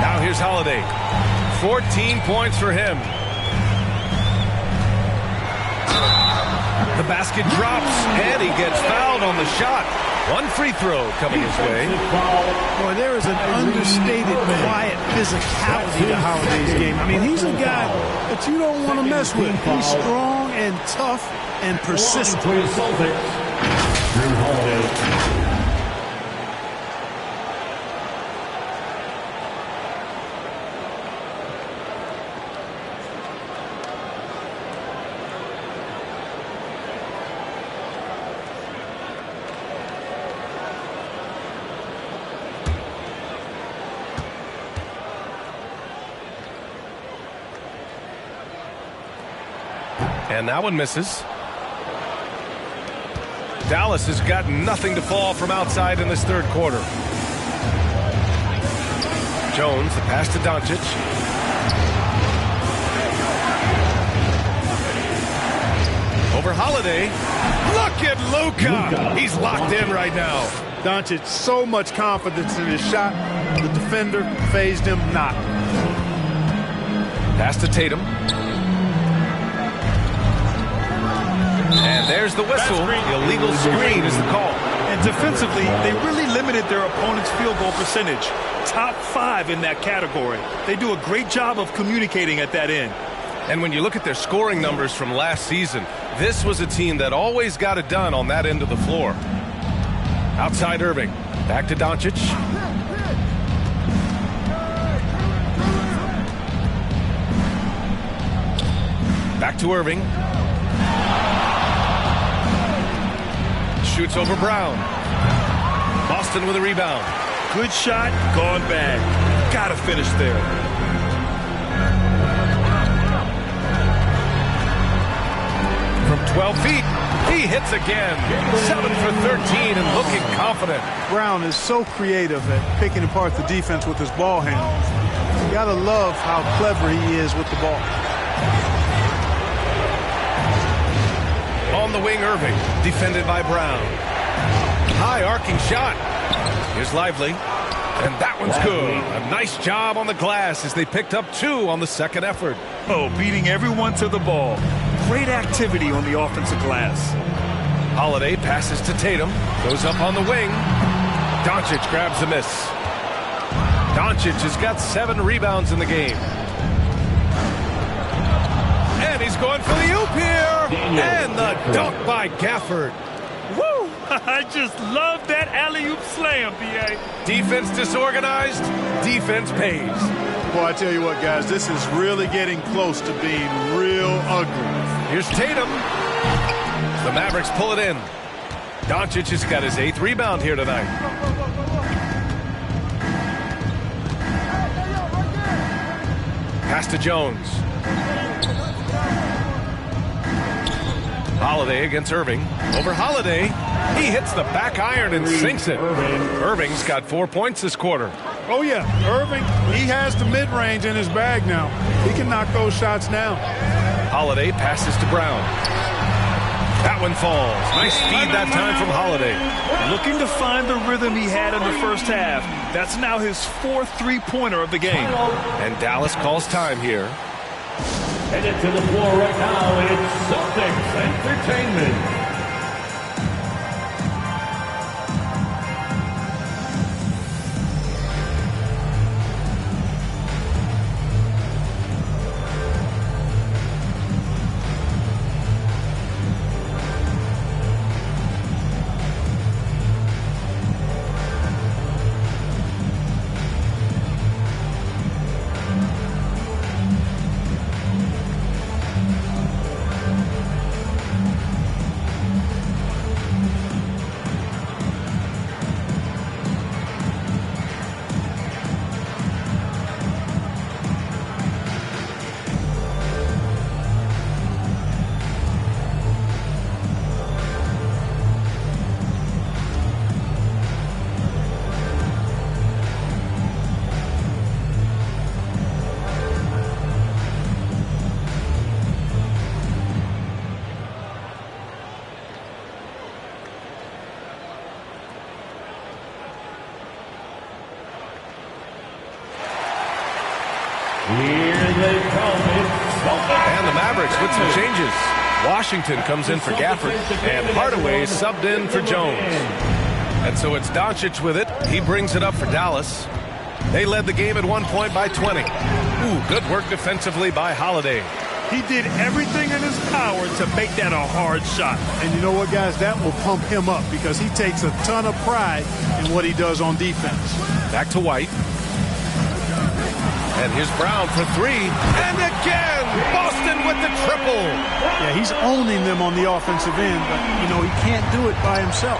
Now here's Holiday. 14 points for him. The basket drops, and he gets fouled on the shot. One free throw coming his way. Boy, there is an understated, quiet physicality to Holiday's game. I mean, he's a guy that you don't want to mess with. He's strong and tough and persistent. And that one misses. Dallas has got nothing to fall from outside in this third quarter. Jones, the pass to Doncic. Over Holiday. Look at Luka. He's locked in right now. Doncic, so much confidence in his shot. The defender phased him not. Pass to Tatum. And there's the whistle. The illegal screen is the call. And defensively, they really limited their opponent's field goal percentage. Top 5 in that category. They do a great job of communicating at that end. And when you look at their scoring numbers from last season, this was a team that always got it done on that end of the floor. Outside Irving. Back to Doncic. Back to Irving. Shoots over Brown. Boston with a rebound. Good shot, gone bad. Gotta finish there. From 12 feet, he hits again. 7 for 13 and looking confident. Brown is so creative at picking apart the defense with his ball handles. You gotta love how clever he is with the ball. On the wing, Irving, defended by Brown. high arcing shot. Here's Lively. And that one's good. A nice job on the glass as they picked up 2 on the second effort. Oh, beating everyone to the ball. Great activity on the offensive glass. Holiday passes to Tatum. Goes up on the wing. Doncic grabs the miss. Doncic has got 7 rebounds in the game. And he's going for the oop here. And the dunk by Gafford. Woo! I just love that alley-oop slam, B.A. Defense disorganized. Defense pays. Boy, I tell you what, guys, this is really getting close to being real ugly. Here's Tatum. The Mavericks pull it in. Doncic has got his 8th rebound here tonight. Pass to Jones. Holiday against Irving. Over Holiday. He hits the back iron and sinks it. Irving's got 4 points this quarter. Oh, yeah. Irving, he has the mid-range in his bag now. He can knock those shots down. Holiday passes to Brown. That one falls. Nice feed that time from Holiday. Looking to find the rhythm he had in the first half. That's now his 4th three-pointer of the game. And Dallas calls time here. Headed to the floor right now, it's Celtics Entertainment. And the Mavericks with some changes. Washington comes in for Gafford, and Hardaway subbed in for Jones. And so it's Doncic with it. He brings it up for Dallas. They led the game at 1 point by 20. Ooh, good work defensively by Holiday. He did everything in his power to make that a hard shot. And you know what, guys? That will pump him up because he takes a ton of pride in what he does on defense. Back to White. And here's Brown for 3. And again, Boston with the triple. Yeah, he's owning them on the offensive end, but, you know, he can't do it by himself.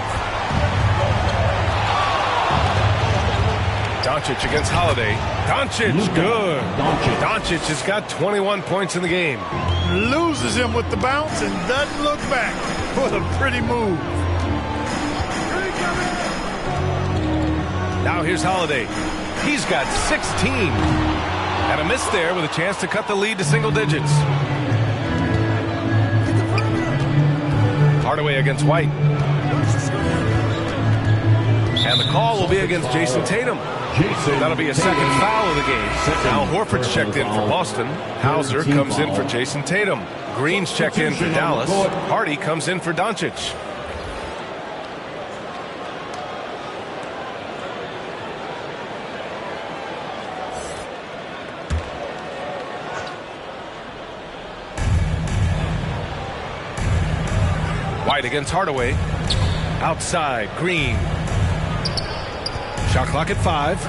Doncic against Holiday. Doncic, good. Doncic has got 21 points in the game. Loses him with the bounce and doesn't look back. What a pretty move. Now here's Holiday. He's got 16. And a miss there with a chance to cut the lead to single digits. Hardaway against White. And the call will be against Jason Tatum. That'll be a second foul of the game. Al Horford's checked in for Boston. Hauser comes in for Jason Tatum. Green's checked in for Dallas. Hardy comes in for Doncic. White against Hardaway. Outside, Green. Shot clock at 5.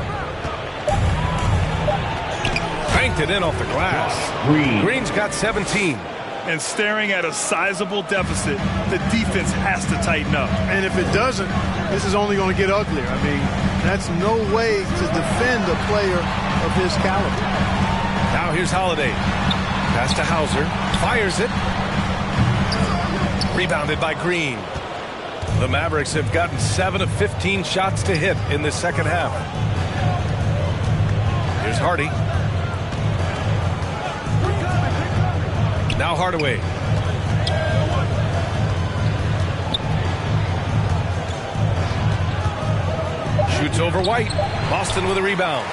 Banked it in off the glass. Green's got 17. And staring at a sizable deficit, the defense has to tighten up. And if it doesn't, this is only going to get uglier. I mean, that's no way to defend a player of his caliber. Now here's Holiday. Pass to Hauser. Fires it. Rebounded by Green. The Mavericks have gotten 7 of 15 shots to hit in the second half. Here's Hardy. Now Hardaway. Shoots over White. Boston with a rebound.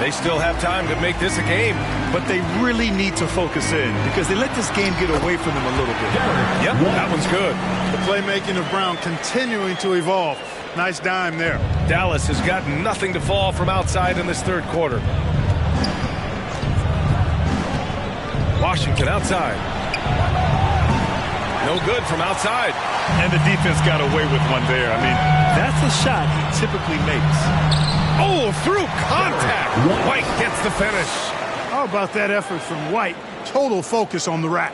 They still have time to make this a game. But they really need to focus in because they let this game get away from them a little bit. Yep, that one's good. The playmaking of Brown continuing to evolve. Nice dime there. Dallas has got nothing to fall from outside in this third quarter. Washington outside. No good from outside. And the defense got away with one there. I mean, that's a shot he typically makes. Oh, through contact. White gets the finish. How about that effort from White? Total focus on the rack.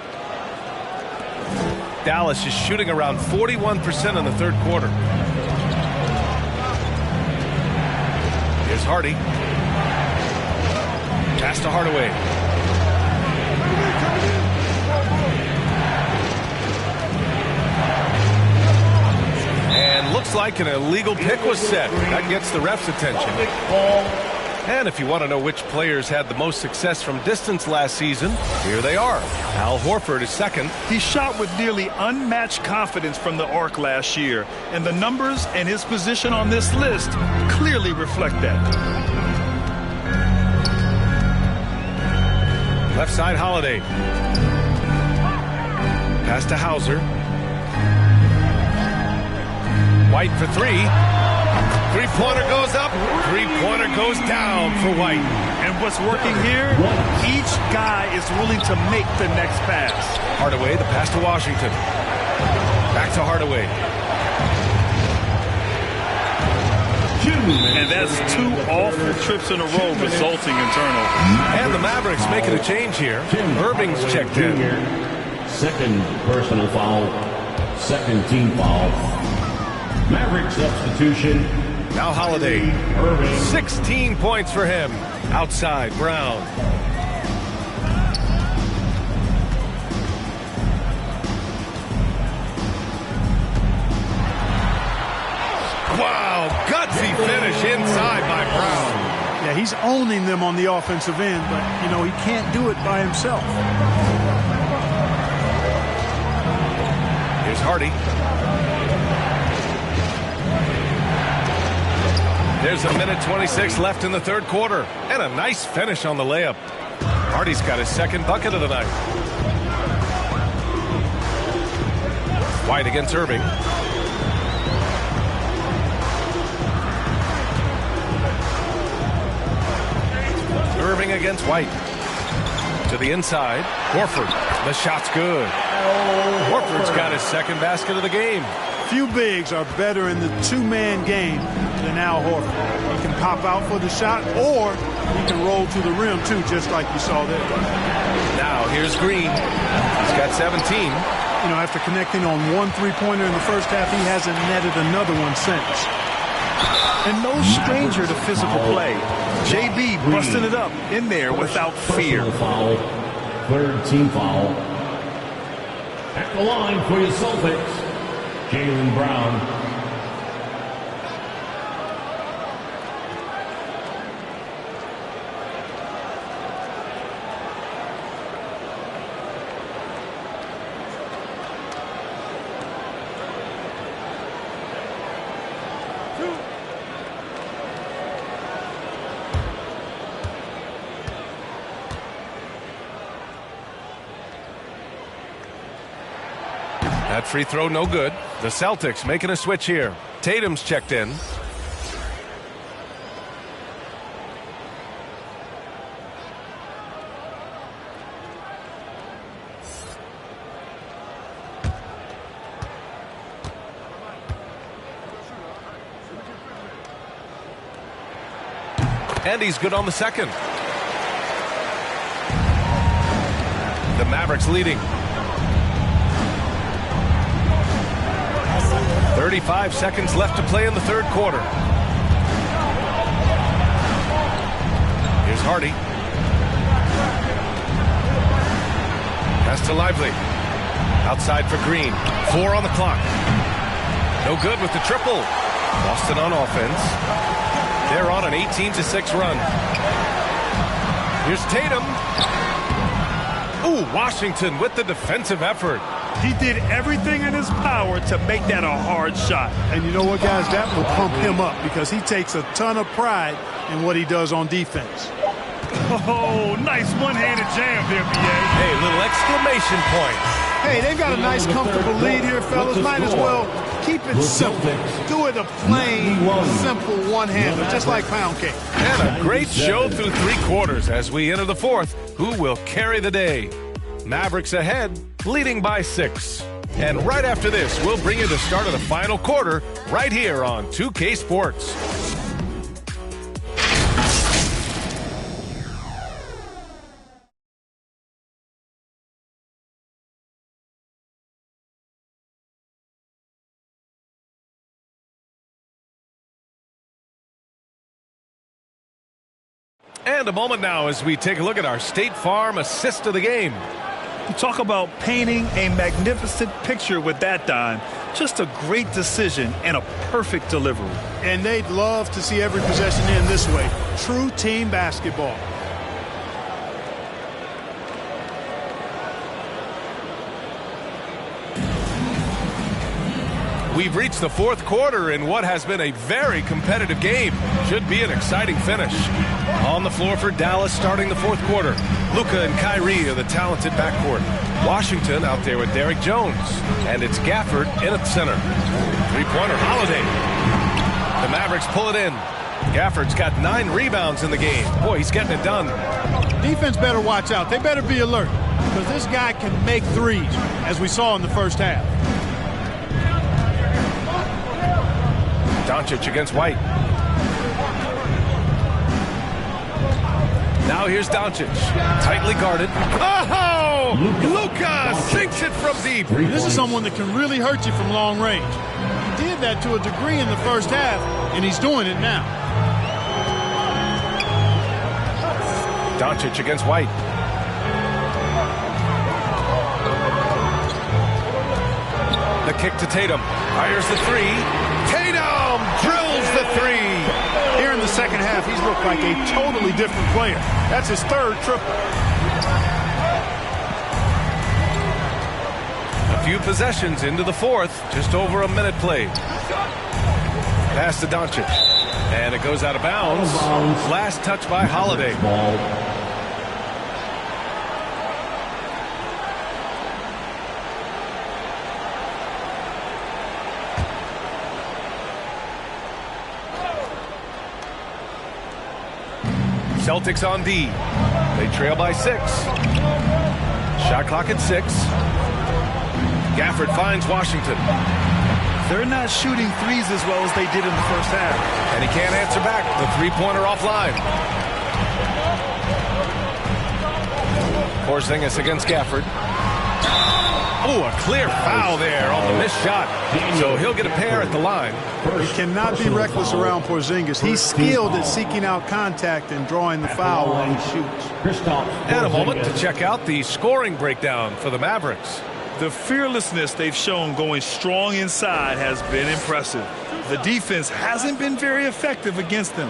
Dallas is shooting around 41% in the third quarter. Here's Hardy. Pass to Hardaway. And looks like an illegal pick was set. That gets the ref's attention. And if you want to know which players had the most success from distance last season, here they are. Al Horford is second. He shot with nearly unmatched confidence from the arc last year. And the numbers and his position on this list clearly reflect that. Left side, Holiday. Pass to Hauser. White for three. Three-pointer goes up. Three-pointer goes down for White. And what's working here? Each guy is willing to make the next pass. Hardaway, the pass to Washington. Back to Hardaway. And that's two awful trips in a row resulting in turnovers. And the Mavericks making a change here. Irving's checked in. Second personal foul. Second team foul. Maverick substitution. Now Holiday. 16 points for him. Outside, Brown. Wow, gutsy finish inside by Brown. Yeah, he's owning them on the offensive end, but, you know, he can't do it by himself. Here's Hardy. There's a minute 26 left in the third quarter. And a nice finish on the layup. Hardy's got his second bucket of the night. White against Irving. Irving against White. To the inside. Horford. The shot's good. Horford's got his second basket of the game. Few bigs are better in the two-man game than Al Horford. He can pop out for the shot, or he can roll to the rim, too, just like you saw there. Now, here's Green. He's got 17. You know, after connecting on one three-pointer in the first half, he hasn't netted another one since. And no stranger to physical play. JB busting it up in there without fear. Foul. Third team foul. At the line for your Celtics, Jaylen Brown. That free throw no good. The Celtics making a switch here. Tatum's checked in. And he's good on the second. The Mavericks leading. 35 seconds left to play in the third quarter. Here's Hardy. Pass to Lively. Outside for Green. 4 on the clock. No good with the triple. Boston on offense. They're on an 18-6 run. Here's Tatum. Ooh, Washington with the defensive effort. He did everything in his power to make that a hard shot. And you know what, guys? That will pump him up because he takes a ton of pride in what he does on defense. Oh, nice one-handed jam there, B.A. Hey, little exclamation point. Hey, they've got a nice, comfortable lead here, fellas. Might as well keep it simple. Do it a plain, simple one-hander, just like pound cake. And a great show through 3 quarters as we enter the 4th. Who will carry the day? Mavericks ahead, leading by 6. And right after this, we'll bring you the start of the final quarter right here on 2K Sports. And a moment now as we take a look at our State Farm assist of the game. You talk about painting a magnificent picture with that dime. Just a great decision and a perfect delivery. And they'd love to see every possession end this way. True team basketball. We've reached the 4th quarter in what has been a very competitive game. Should be an exciting finish. On the floor for Dallas starting the 4th quarter. Luka and Kyrie are the talented backcourt. Washington out there with Derrick Jones. And it's Gafford in at center. Three-pointer Holiday. The Mavericks pull it in. Gafford's got 9 rebounds in the game. Boy, he's getting it done. Defense better watch out. They better be alert because this guy can make threes, as we saw in the first half. Doncic against White. Now here's Doncic. Tightly guarded. Oh! Luka sinks it from deep. This is someone that can really hurt you from long range. He did that to a degree in the first half, and he's doing it now. Doncic against White. The kick to Tatum. Fires the 3. Tatum drills the 3. Here in the second half, he's looked like a totally different player. That's his 3rd triple. A few possessions into the 4th. Just over a minute played. Pass to Doncic. And it goes out of bounds. Last touch by Holiday. Celtics on D. They trail by 6. Shot clock at 6. Gafford finds Washington. They're not shooting threes as well as they did in the first half. And he can't answer back. The three-pointer offline. Porzingis against Gafford. Oh, a clear foul there on the missed shot. So he'll get a pair at the line. He cannot be reckless around Porzingis. He's skilled at seeking out contact and drawing the foul when he shoots. And a moment to check out the scoring breakdown for the Mavericks. The fearlessness they've shown going strong inside has been impressive. The defense hasn't been very effective against them.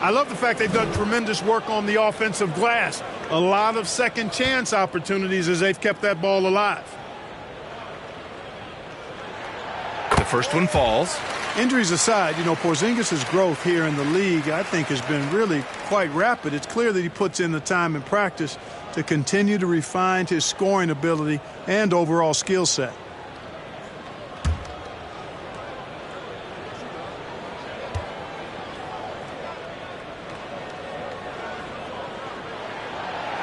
I love the fact they've done tremendous work on the offensive glass. A lot of second chance opportunities as they've kept that ball alive. The first one falls. Injuries aside, you know, Porzingis' growth here in the league, I think, has been really quite rapid. It's clear that he puts in the time in practice to continue to refine his scoring ability and overall skill set.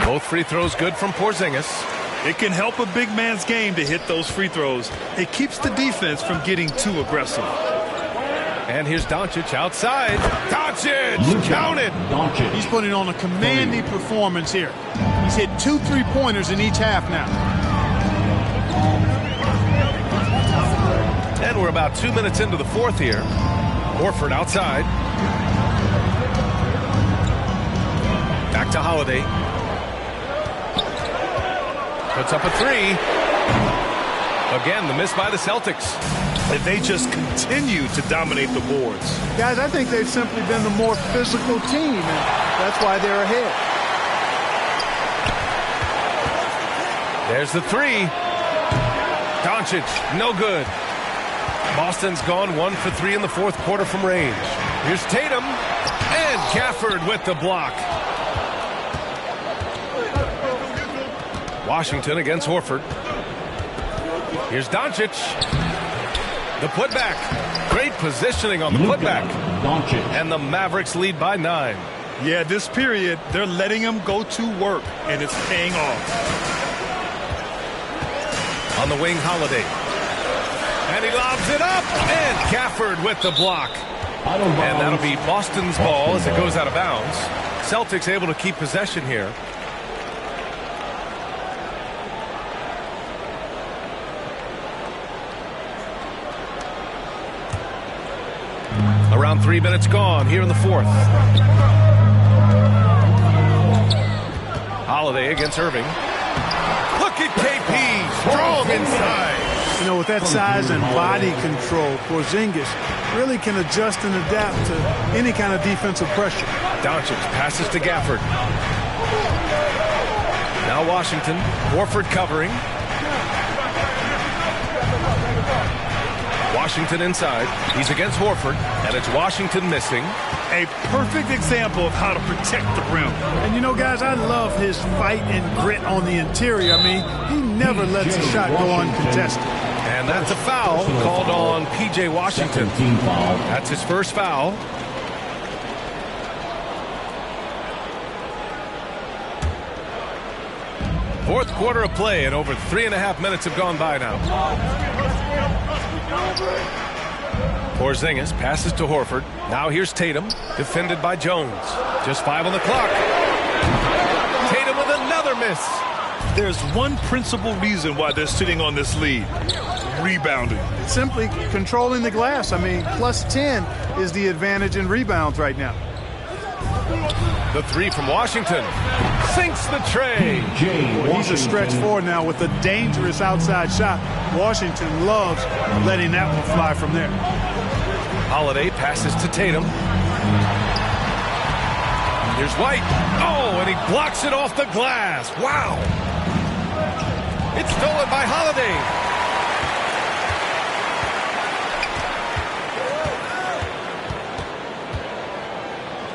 Both free throws good from Porzingis. It can help a big man's game to hit those free throws. It keeps the defense from getting too aggressive. And here's Doncic outside. Doncic! Count it! He's putting on a commanding performance here. He's hit 2 3-pointers in each half now. And we're about 2 minutes into the 4th here. Horford outside. Back to Holiday. Puts up a 3. Again, the miss by the Celtics. And they just continue to dominate the boards. Guys, I think they've simply been the more physical team, and that's why they're ahead. There's the 3. Doncic, no good. Boston's gone 1 for 3 in the fourth quarter from range. Here's Tatum, and Gafford with the block. Washington against Horford. Here's Doncic. The putback. Great positioning on the putback. And the Mavericks lead by 9. Yeah, this period, they're letting him go to work, and it's paying off. On the wing, Holiday. And he lobs it up, and Gafford with the block. And that'll be Boston's ball as it goes out of bounds. Celtics able to keep possession here. Around 3 minutes gone here in the fourth. Holiday against Irving. Look at KP, strong inside. You know, with that size and body control, Porzingis really can adjust and adapt to any kind of defensive pressure. Doncic passes to Gafford. Now Washington, Horford covering. Washington inside. He's against Horford, and it's Washington missing. A perfect example of how to protect the rim. And you know, guys, I love his fight and grit on the interior. I mean, he never lets a shot go uncontested. And that's a foul called on P.J. Washington. That's his first foul. Fourth quarter of play, and over 3.5 minutes have gone by now. Porzingis passes to Horford. Now here's Tatum, defended by Jones. Just 5 on the clock. Tatum with another miss. There's one principal reason why they're sitting on this lead. Rebounding. Simply controlling the glass. I mean, plus 10 is the advantage in rebounds right now. The three from Washington. Sinks the tray. Well, he's a stretch forward now with a dangerous outside shot. Washington loves letting that one fly from there. Holiday passes to Tatum. Here's White. Oh, and he blocks it off the glass. Wow. It's stolen by Holiday.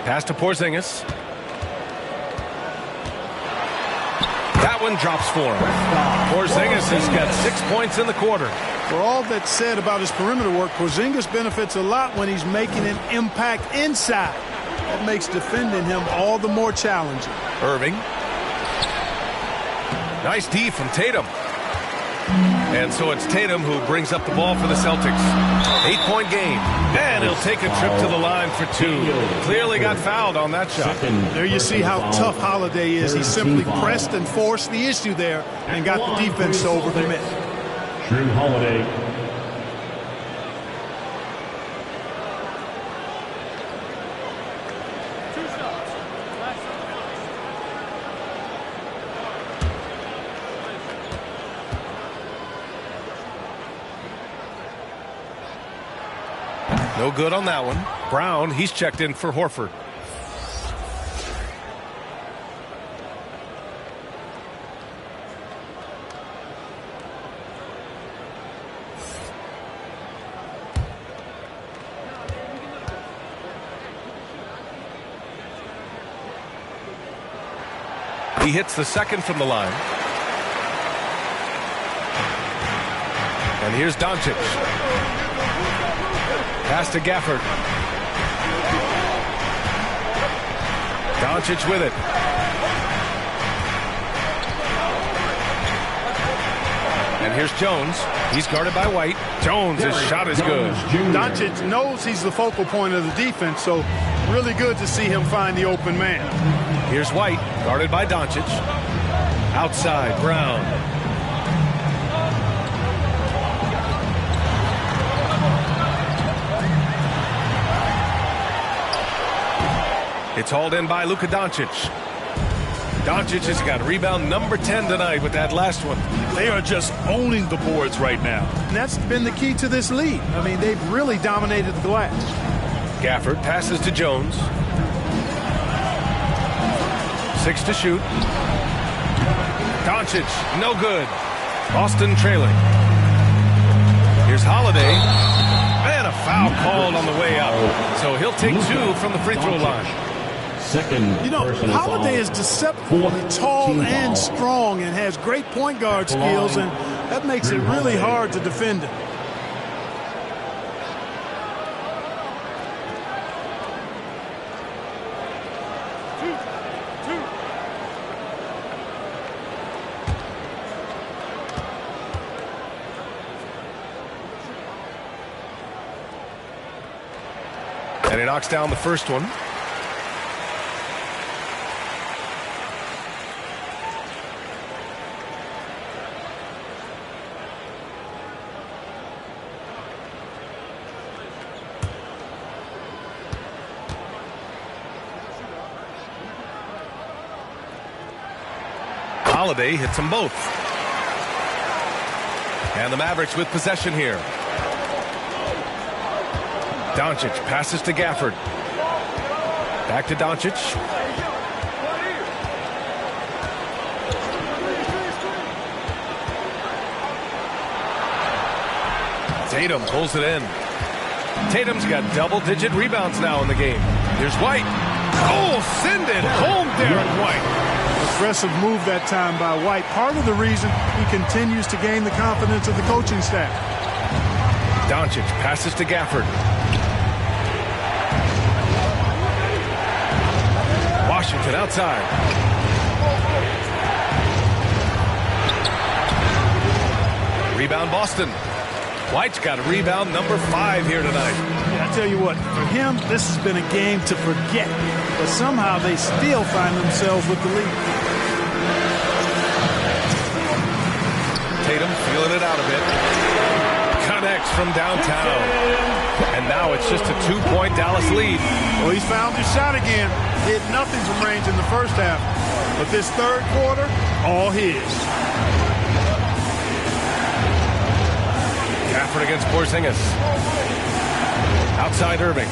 Pass to Porzingis. That one drops for him. Porzingis has got 6 points in the quarter. For all that's said about his perimeter work, Porzingis benefits a lot when he's making an impact inside. That makes defending him all the more challenging. Irving. Nice D from Tatum. And so it's Tatum who brings up the ball for the Celtics. 8-point game. And he'll take a trip to the line for 2. Clearly got fouled on that shot. There you see how tough Holiday is. He simply pressed and forced the issue there and got the defense to overcommit. Drew Holiday. No good on that one. Brown, he's checked in for Horford. He hits the second from the line. And here's Doncic. Pass to Gafford. Doncic with it. And here's Jones. He's guarded by White. Jones, his shot is good. Doncic knows he's the focal point of the defense, so really good to see him find the open man. Here's White, guarded by Doncic. Outside, Brown. It's hauled in by Luka Doncic. Doncic has got rebound number 10 tonight with that last one. They are just owning the boards right now. And that's been the key to this lead. I mean, they've really dominated the glass. Gafford passes to Jones. 6 to shoot. Doncic, no good. Boston trailing. Here's Holiday. And a foul called on the way up. So he'll take 2 from the free throw line. You know, Holiday is deceptively tall and strong and has great point guard skills, and that makes it really hard to defend him. And he knocks down the first one. Holiday hits them both. And the Mavericks with possession here. Doncic passes to Gafford. Back to Doncic. Tatum pulls it in. Tatum's got double-digit rebounds now in the game. Here's White. Oh, send it home, Derek White. Aggressive move that time by White. Part of the reason he continues to gain the confidence of the coaching staff. Doncic passes to Gafford. Washington outside. Rebound Boston. White's got a rebound number 5 here tonight. Yeah, I tell you what, for him, this has been a game to forget. But somehow they still find themselves with the lead. Tatum feeling it out a bit. Connects from downtown. And now it's just a 2-point Dallas lead. Well, he's found his shot again. Hit nothing from range in the first half. But this third quarter, all his. Gafford against Porzingis. Outside Irving.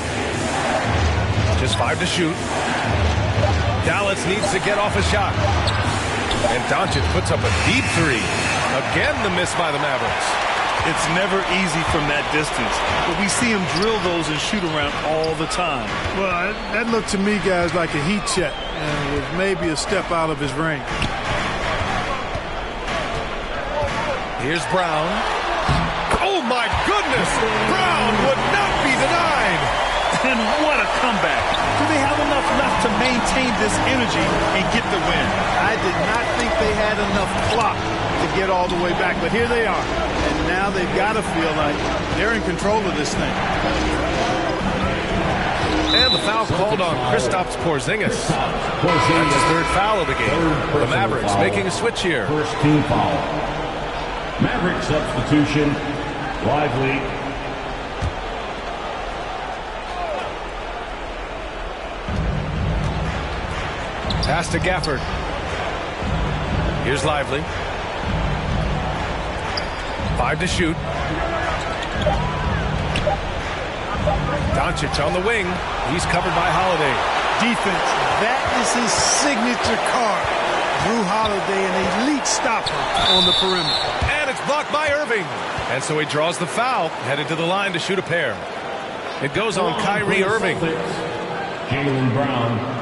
Just 5 to shoot. Dallas needs to get off a shot. And Doncic puts up a deep 3. Again, the miss by the Mavericks. It's never easy from that distance, but we see him drill those and shoot around all the time. Well, that looked to me, guys, like a heat check, and was maybe a step out of his range. Here's Brown. Oh, my goodness! Brown would not be denied! And what a comeback. Do they have enough left to maintain this energy and get the win? I did not think they had enough clock to get all the way back, but here they are. And now they've got to feel like they're in control of this thing. And the foul called on Kristaps Porzingis. That's his 3rd foul of the game. The Mavericks making a switch here. First team foul. Maverick substitution. Lively. Pass to Gafford. Here's Lively. 5 to shoot. Doncic on the wing. He's covered by Holiday. Defense. That is his signature card. Drew Holiday, an elite stopper on the perimeter. And it's blocked by Irving. And so he draws the foul, headed to the line to shoot a pair. It goes on Kyrie Irving. Jaylen Brown.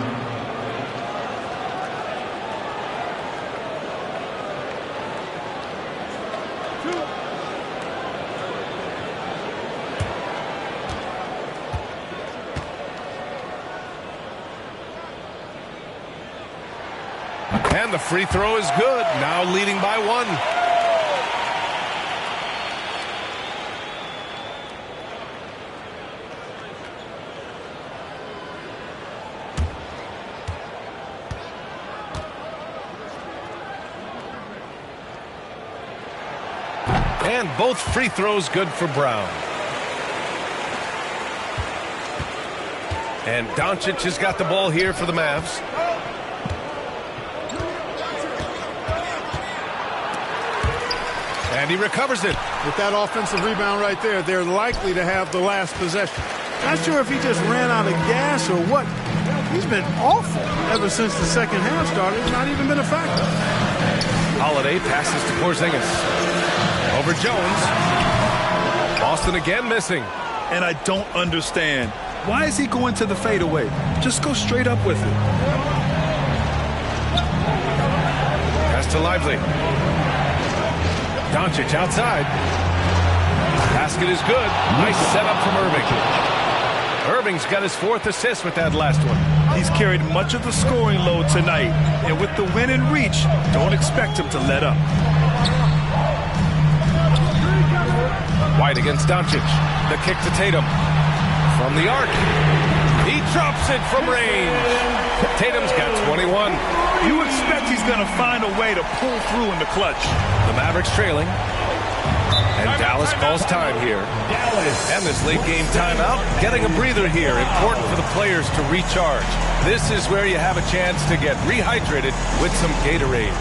And the free throw is good. Now leading by 1. And both free throws good for Brown. And Doncic has got the ball here for the Mavs. And he recovers it. With that offensive rebound right there, they're likely to have the last possession. Not sure if he just ran out of gas or what. He's been awful ever since the second half started. It's not even been a factor. Holiday passes to Porzingis. Over Jones. Boston again missing. And I don't understand. Why is he going to the fadeaway? Just go straight up with it. Pass to Lively. Doncic outside. Basket is good. Nice setup from Irving. Irving's got his 4th assist with that last one. He's carried much of the scoring load tonight. And with the win in reach, don't expect him to let up. White against Doncic. The kick to Tatum. From the arc. He drops it from range. Tatum's got 21. You expect he's going to find a way to pull through in the clutch. The Mavericks trailing. And Dallas calls time here. And this late game timeout, getting a breather here. Important for the players to recharge. This is where you have a chance to get rehydrated with some Gatorade.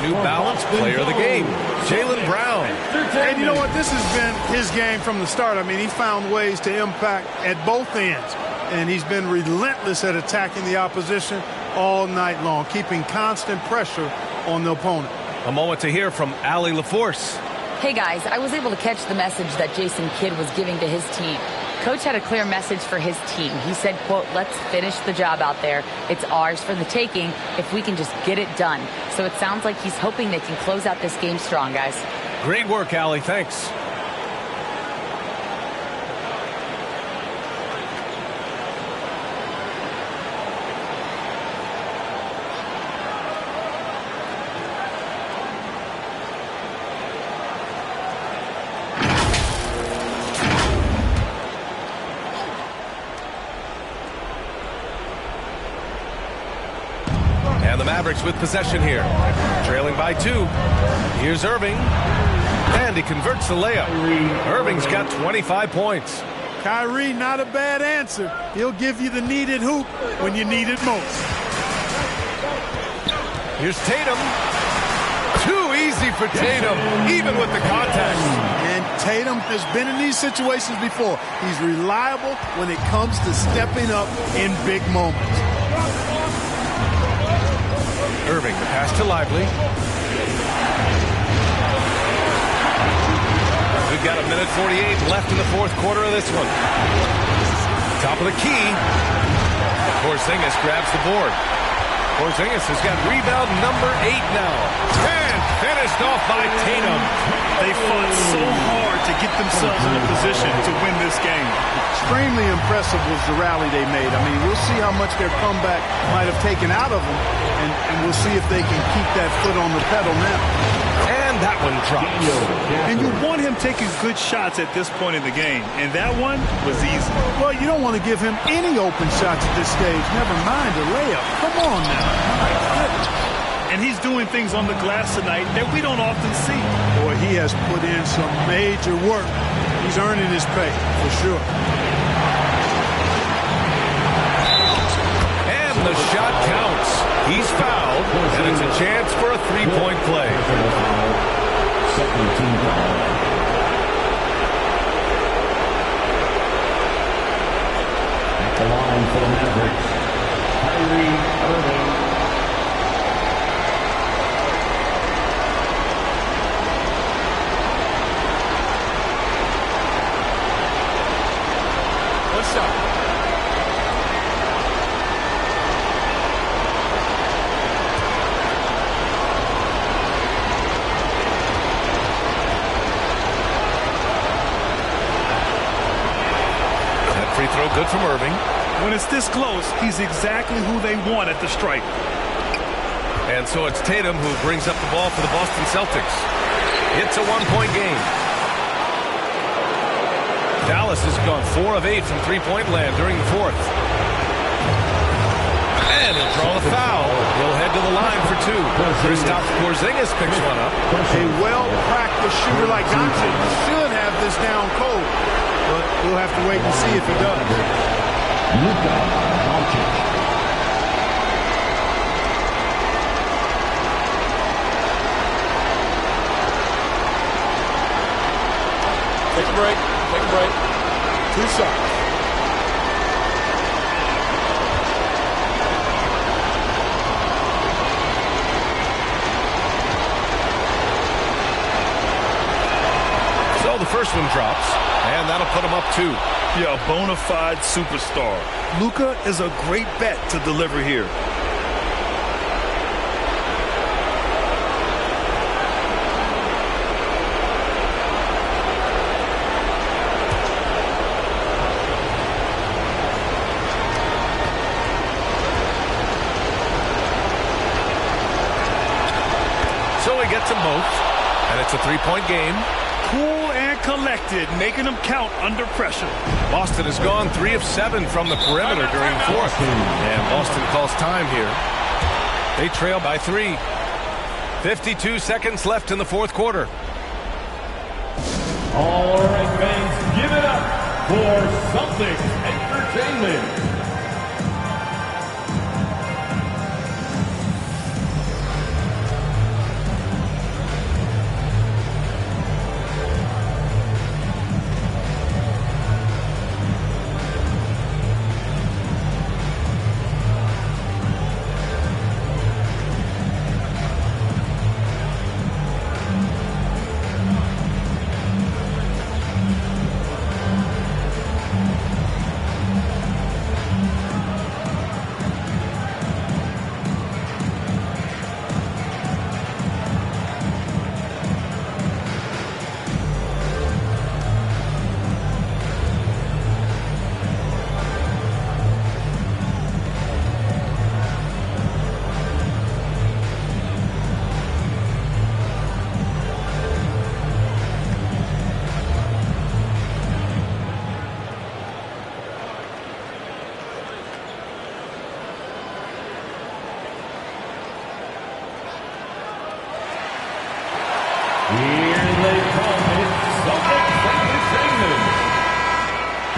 New Balance Player of the Game, Jaylen Brown. And you know what? This has been his game from the start. I mean, he found ways to impact at both ends. And he's been relentless at attacking the opposition all night long, keeping constant pressure on the opponent. A moment to hear from Allie LaForce. Hey, guys, I was able to catch the message that Jason Kidd was giving to his team. Coach had a clear message for his team. He said, quote, let's finish the job out there. It's ours for the taking if we can just get it done. So it sounds like he's hoping they can close out this game strong, guys. Great work, Allie. Thanks. And the Mavericks with possession here. Trailing by 2. Here's Irving. And he converts the layup. Irving's got 25 points. Kyrie, not a bad answer. He'll give you the needed hoop when you need it most. Here's Tatum. Too easy for Tatum, even with the contact. And Tatum has been in these situations before. He's reliable when it comes to stepping up in big moments. Irving, the pass to Lively. We've got 1:48 left in the fourth quarter of this one. Top of the key. Porzingis grabs the board. Porzingis has got rebound number 8 now. And finished off by Tatum. They fought so hard to get themselves in a position to win this game. Extremely impressive was the rally they made. I mean, we'll see how much their comeback might have taken out of them, and we'll see if they can keep that foot on the pedal now. And that one drops. And you want him taking good shots at this point in the game, and that one was easy. Well, you don't want to give him any open shots at this stage, never mind a layup. Come on now. My goodness. And he's doing things on the glass tonight that we don't often see. Boy, he has put in some major work. He's earning his pay, for sure. And the shot counts. He's fouled, and it's a chance for a three-point play. Second team foul. At the line for the Mavericks, Kyrie Irving. Free throw good from Irving. When it's this close, he's exactly who they want at the stripe. And so it's Tatum who brings up the ball for the Boston Celtics. It's a one-point game. Dallas has gone 4 of 8 from three-point land during the fourth. And he'll draw the foul. He'll head to the line for 2. Kristaps Porzingis picks one up. A well-practiced shooter like Doncic should have this down cold. But we'll have to wait and see if he does. Luka Doncic. Take a break. Take a break. 2 shots. So the first one drops, and that'll put him up 2. Yeah, a bona fide superstar. Luka is a great bet to deliver here. So he gets them both, and it's a 3-point game. Cool and collected, making them count under pressure. Boston has gone 3 of 7 from the perimeter during the fourth. And Boston calls time here. They trail by 3. 52 seconds left in the fourth quarter. All right, fans, give it up for Celtics Entertainment. Here they come. It's Celtics Entertainment.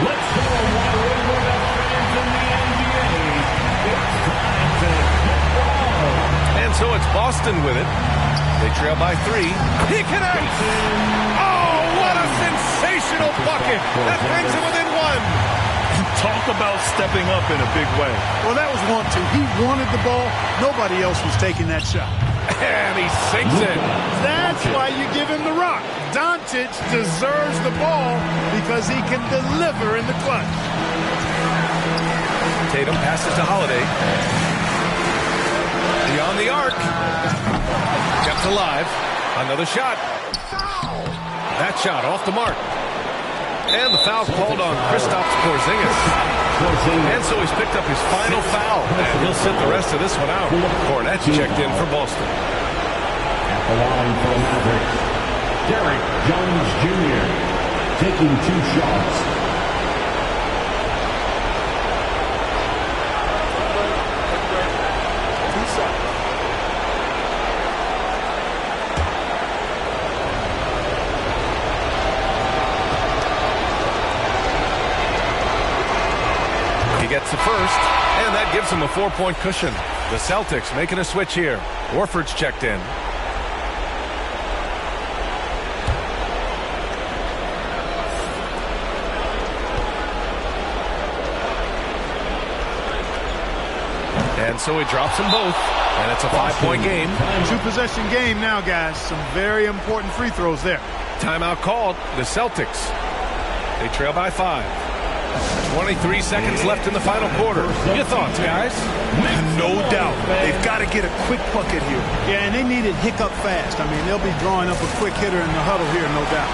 Let's show them why we're the best fans in the NBA. It's time to get wild. And so it's Boston with it. They trail by 3. He connects! Oh, what a sensational bucket! That brings him within 1. Talk about stepping up in a big way. Well, that was 1-2. He wanted the ball. Nobody else was taking that shot. And he sinks it. That's why you give him the rock. Doncic deserves the ball because he can deliver in the clutch. Tatum passes to Holiday. Beyond the arc. Kept alive. Another shot. That shot off the mark. And the foul called on Kristaps Porzingis. And so he's picked up his final foul. And he'll sit the rest of this one out. Cornette's checked in for Boston. At the line for the Mavericks, Derek Jones Jr. taking 2 shots. Gets the first, and that gives him a 4-point cushion. The Celtics making a switch here. Horford's checked in. And so he drops them both, and it's a 5-point game. 2-possession game now, guys. Some very important free throws there. Timeout called. The Celtics. They trail by 5. 23 seconds left in the final quarter. Your thoughts, guys? No doubt. They've got to get a quick bucket here. Yeah, and they need it hiccup fast. I mean, they'll be drawing up a quick hitter in the huddle here, no doubt.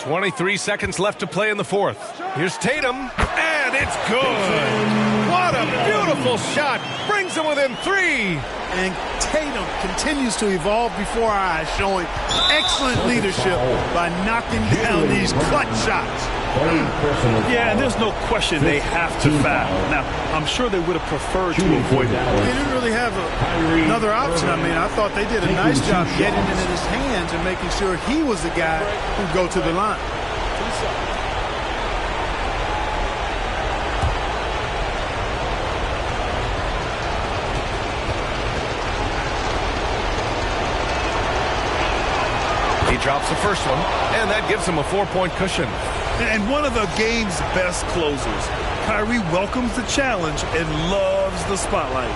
23 seconds left to play in the fourth. Here's Tatum, and it's good. What a beautiful shot. Brings them within 3. And Tatum continues to evolve before our eyes, showing excellent leadership by knocking down these clutch shots. Yeah, and there's no question they have to foul. Now, I'm sure they would have preferred to avoid it. They didn't really have another option. I mean, I thought they did a nice job getting it in his hands and making sure he was the guy who'd go to the line. He drops the first one, and that gives him a 4-point cushion. And one of the game's best closers. Kyrie welcomes the challenge and loves the spotlight.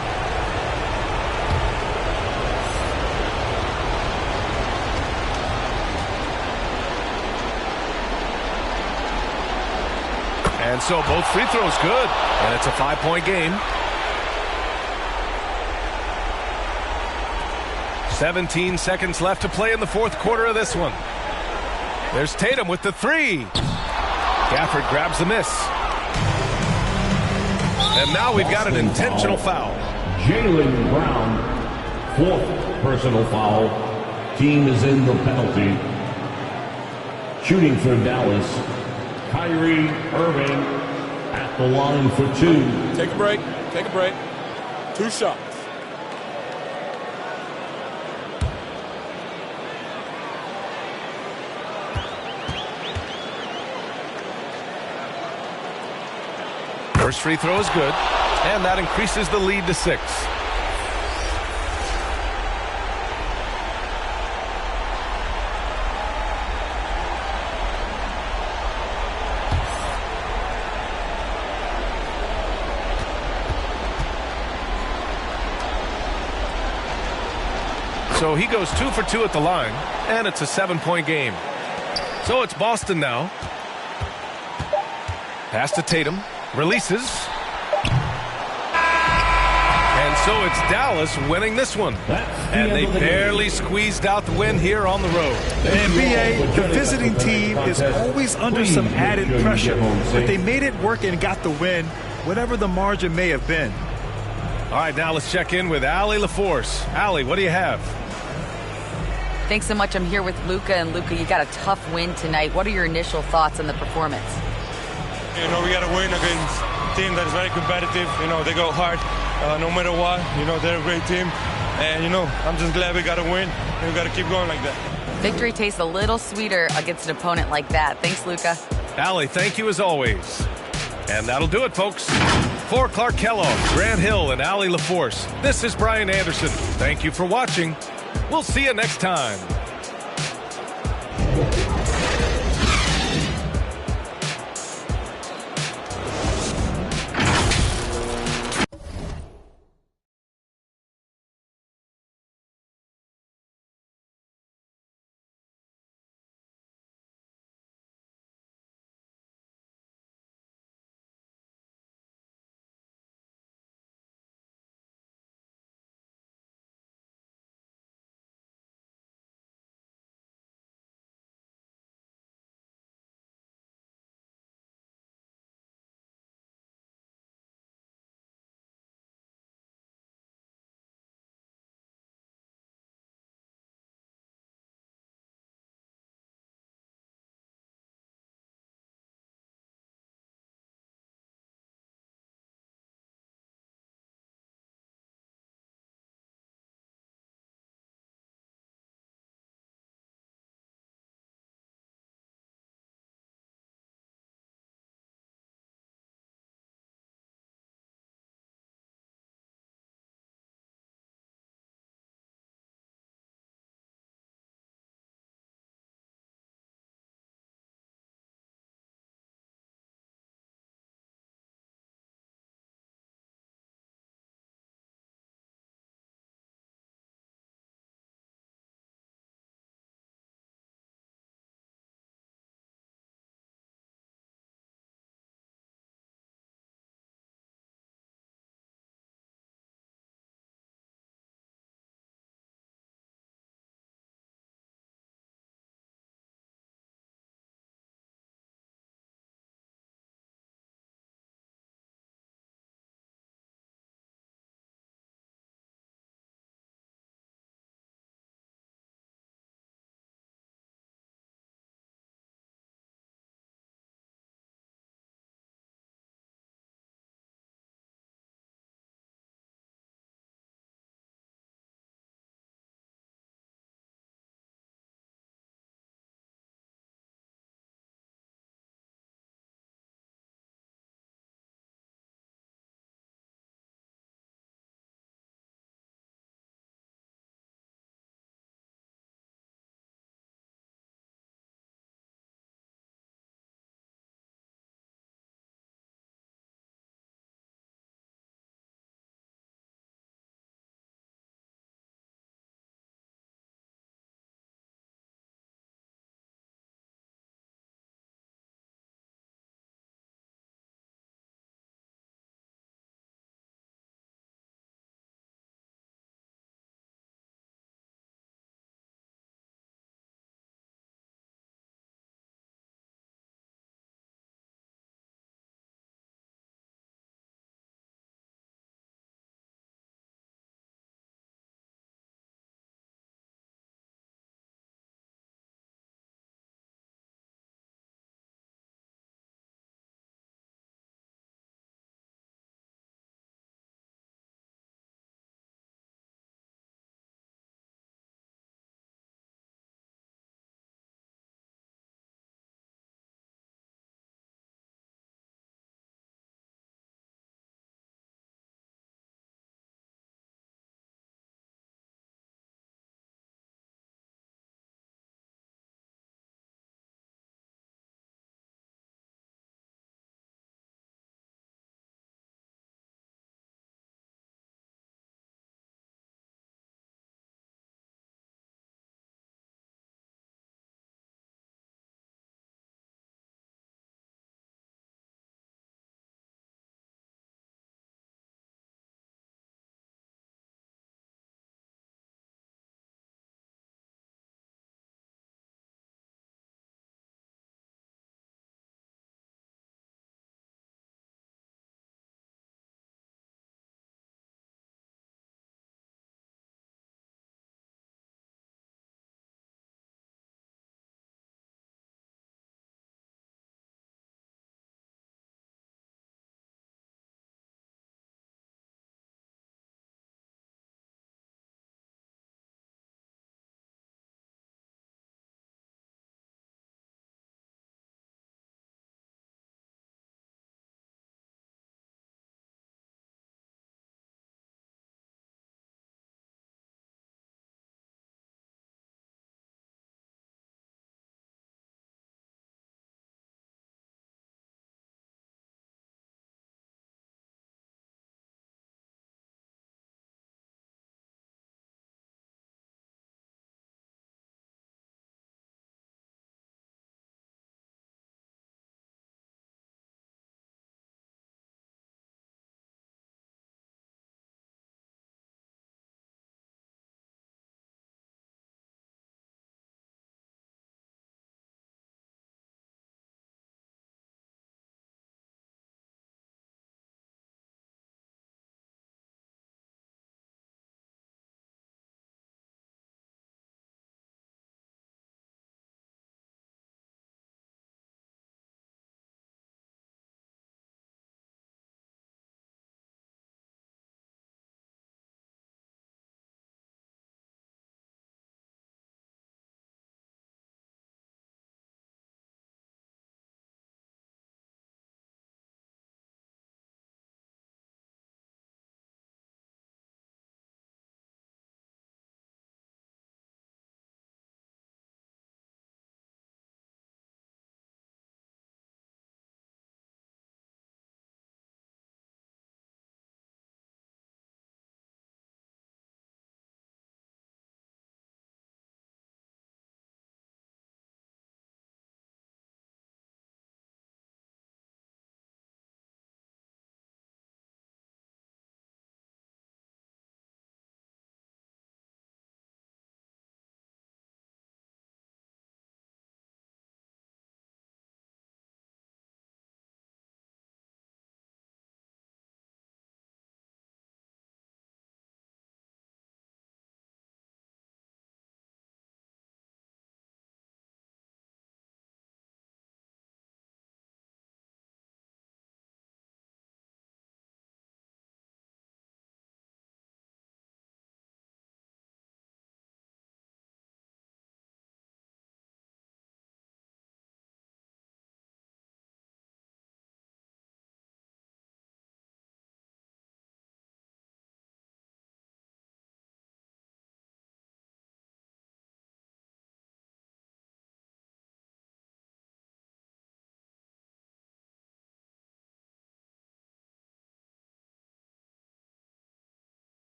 And so both free throws good, and it's a 5-point game. 17 seconds left to play in the fourth quarter of this one. There's Tatum with the 3. Gafford grabs the miss. And now we've got an intentional foul. Jaylen Brown, 4th personal foul. Team is in the penalty. Shooting for Dallas, Kyrie Irving at the line for 2. Take a break. Take a break. 2 shots. First free throw is good, and that increases the lead to 6. So he goes 2 for 2 at the line, and it's a 7-point game. So it's Boston now. Pass to Tatum. Releases. And so it's Dallas winning this one. And they barely squeezed out the win here on the road. And BA, the visiting team is always under some added pressure. But they made it work and got the win, whatever the margin may have been. All right, now let's check in with Allie LaForce. Allie, what do you have? Thanks so much. I'm here with Luka. And Luka, you got a tough win tonight. What are your initial thoughts on the performance? You know, we got to win against a team that is very competitive. You know, they go hard no matter what. You know, they're a great team. And, you know, I'm just glad we got to win. And we got to keep going like that. Victory tastes a little sweeter against an opponent like that. Thanks, Luka. Allie, thank you as always. And that'll do it, folks. For Clark Kellogg, Grant Hill, and Allie LaForce, this is Brian Anderson. Thank you for watching. We'll see you next time.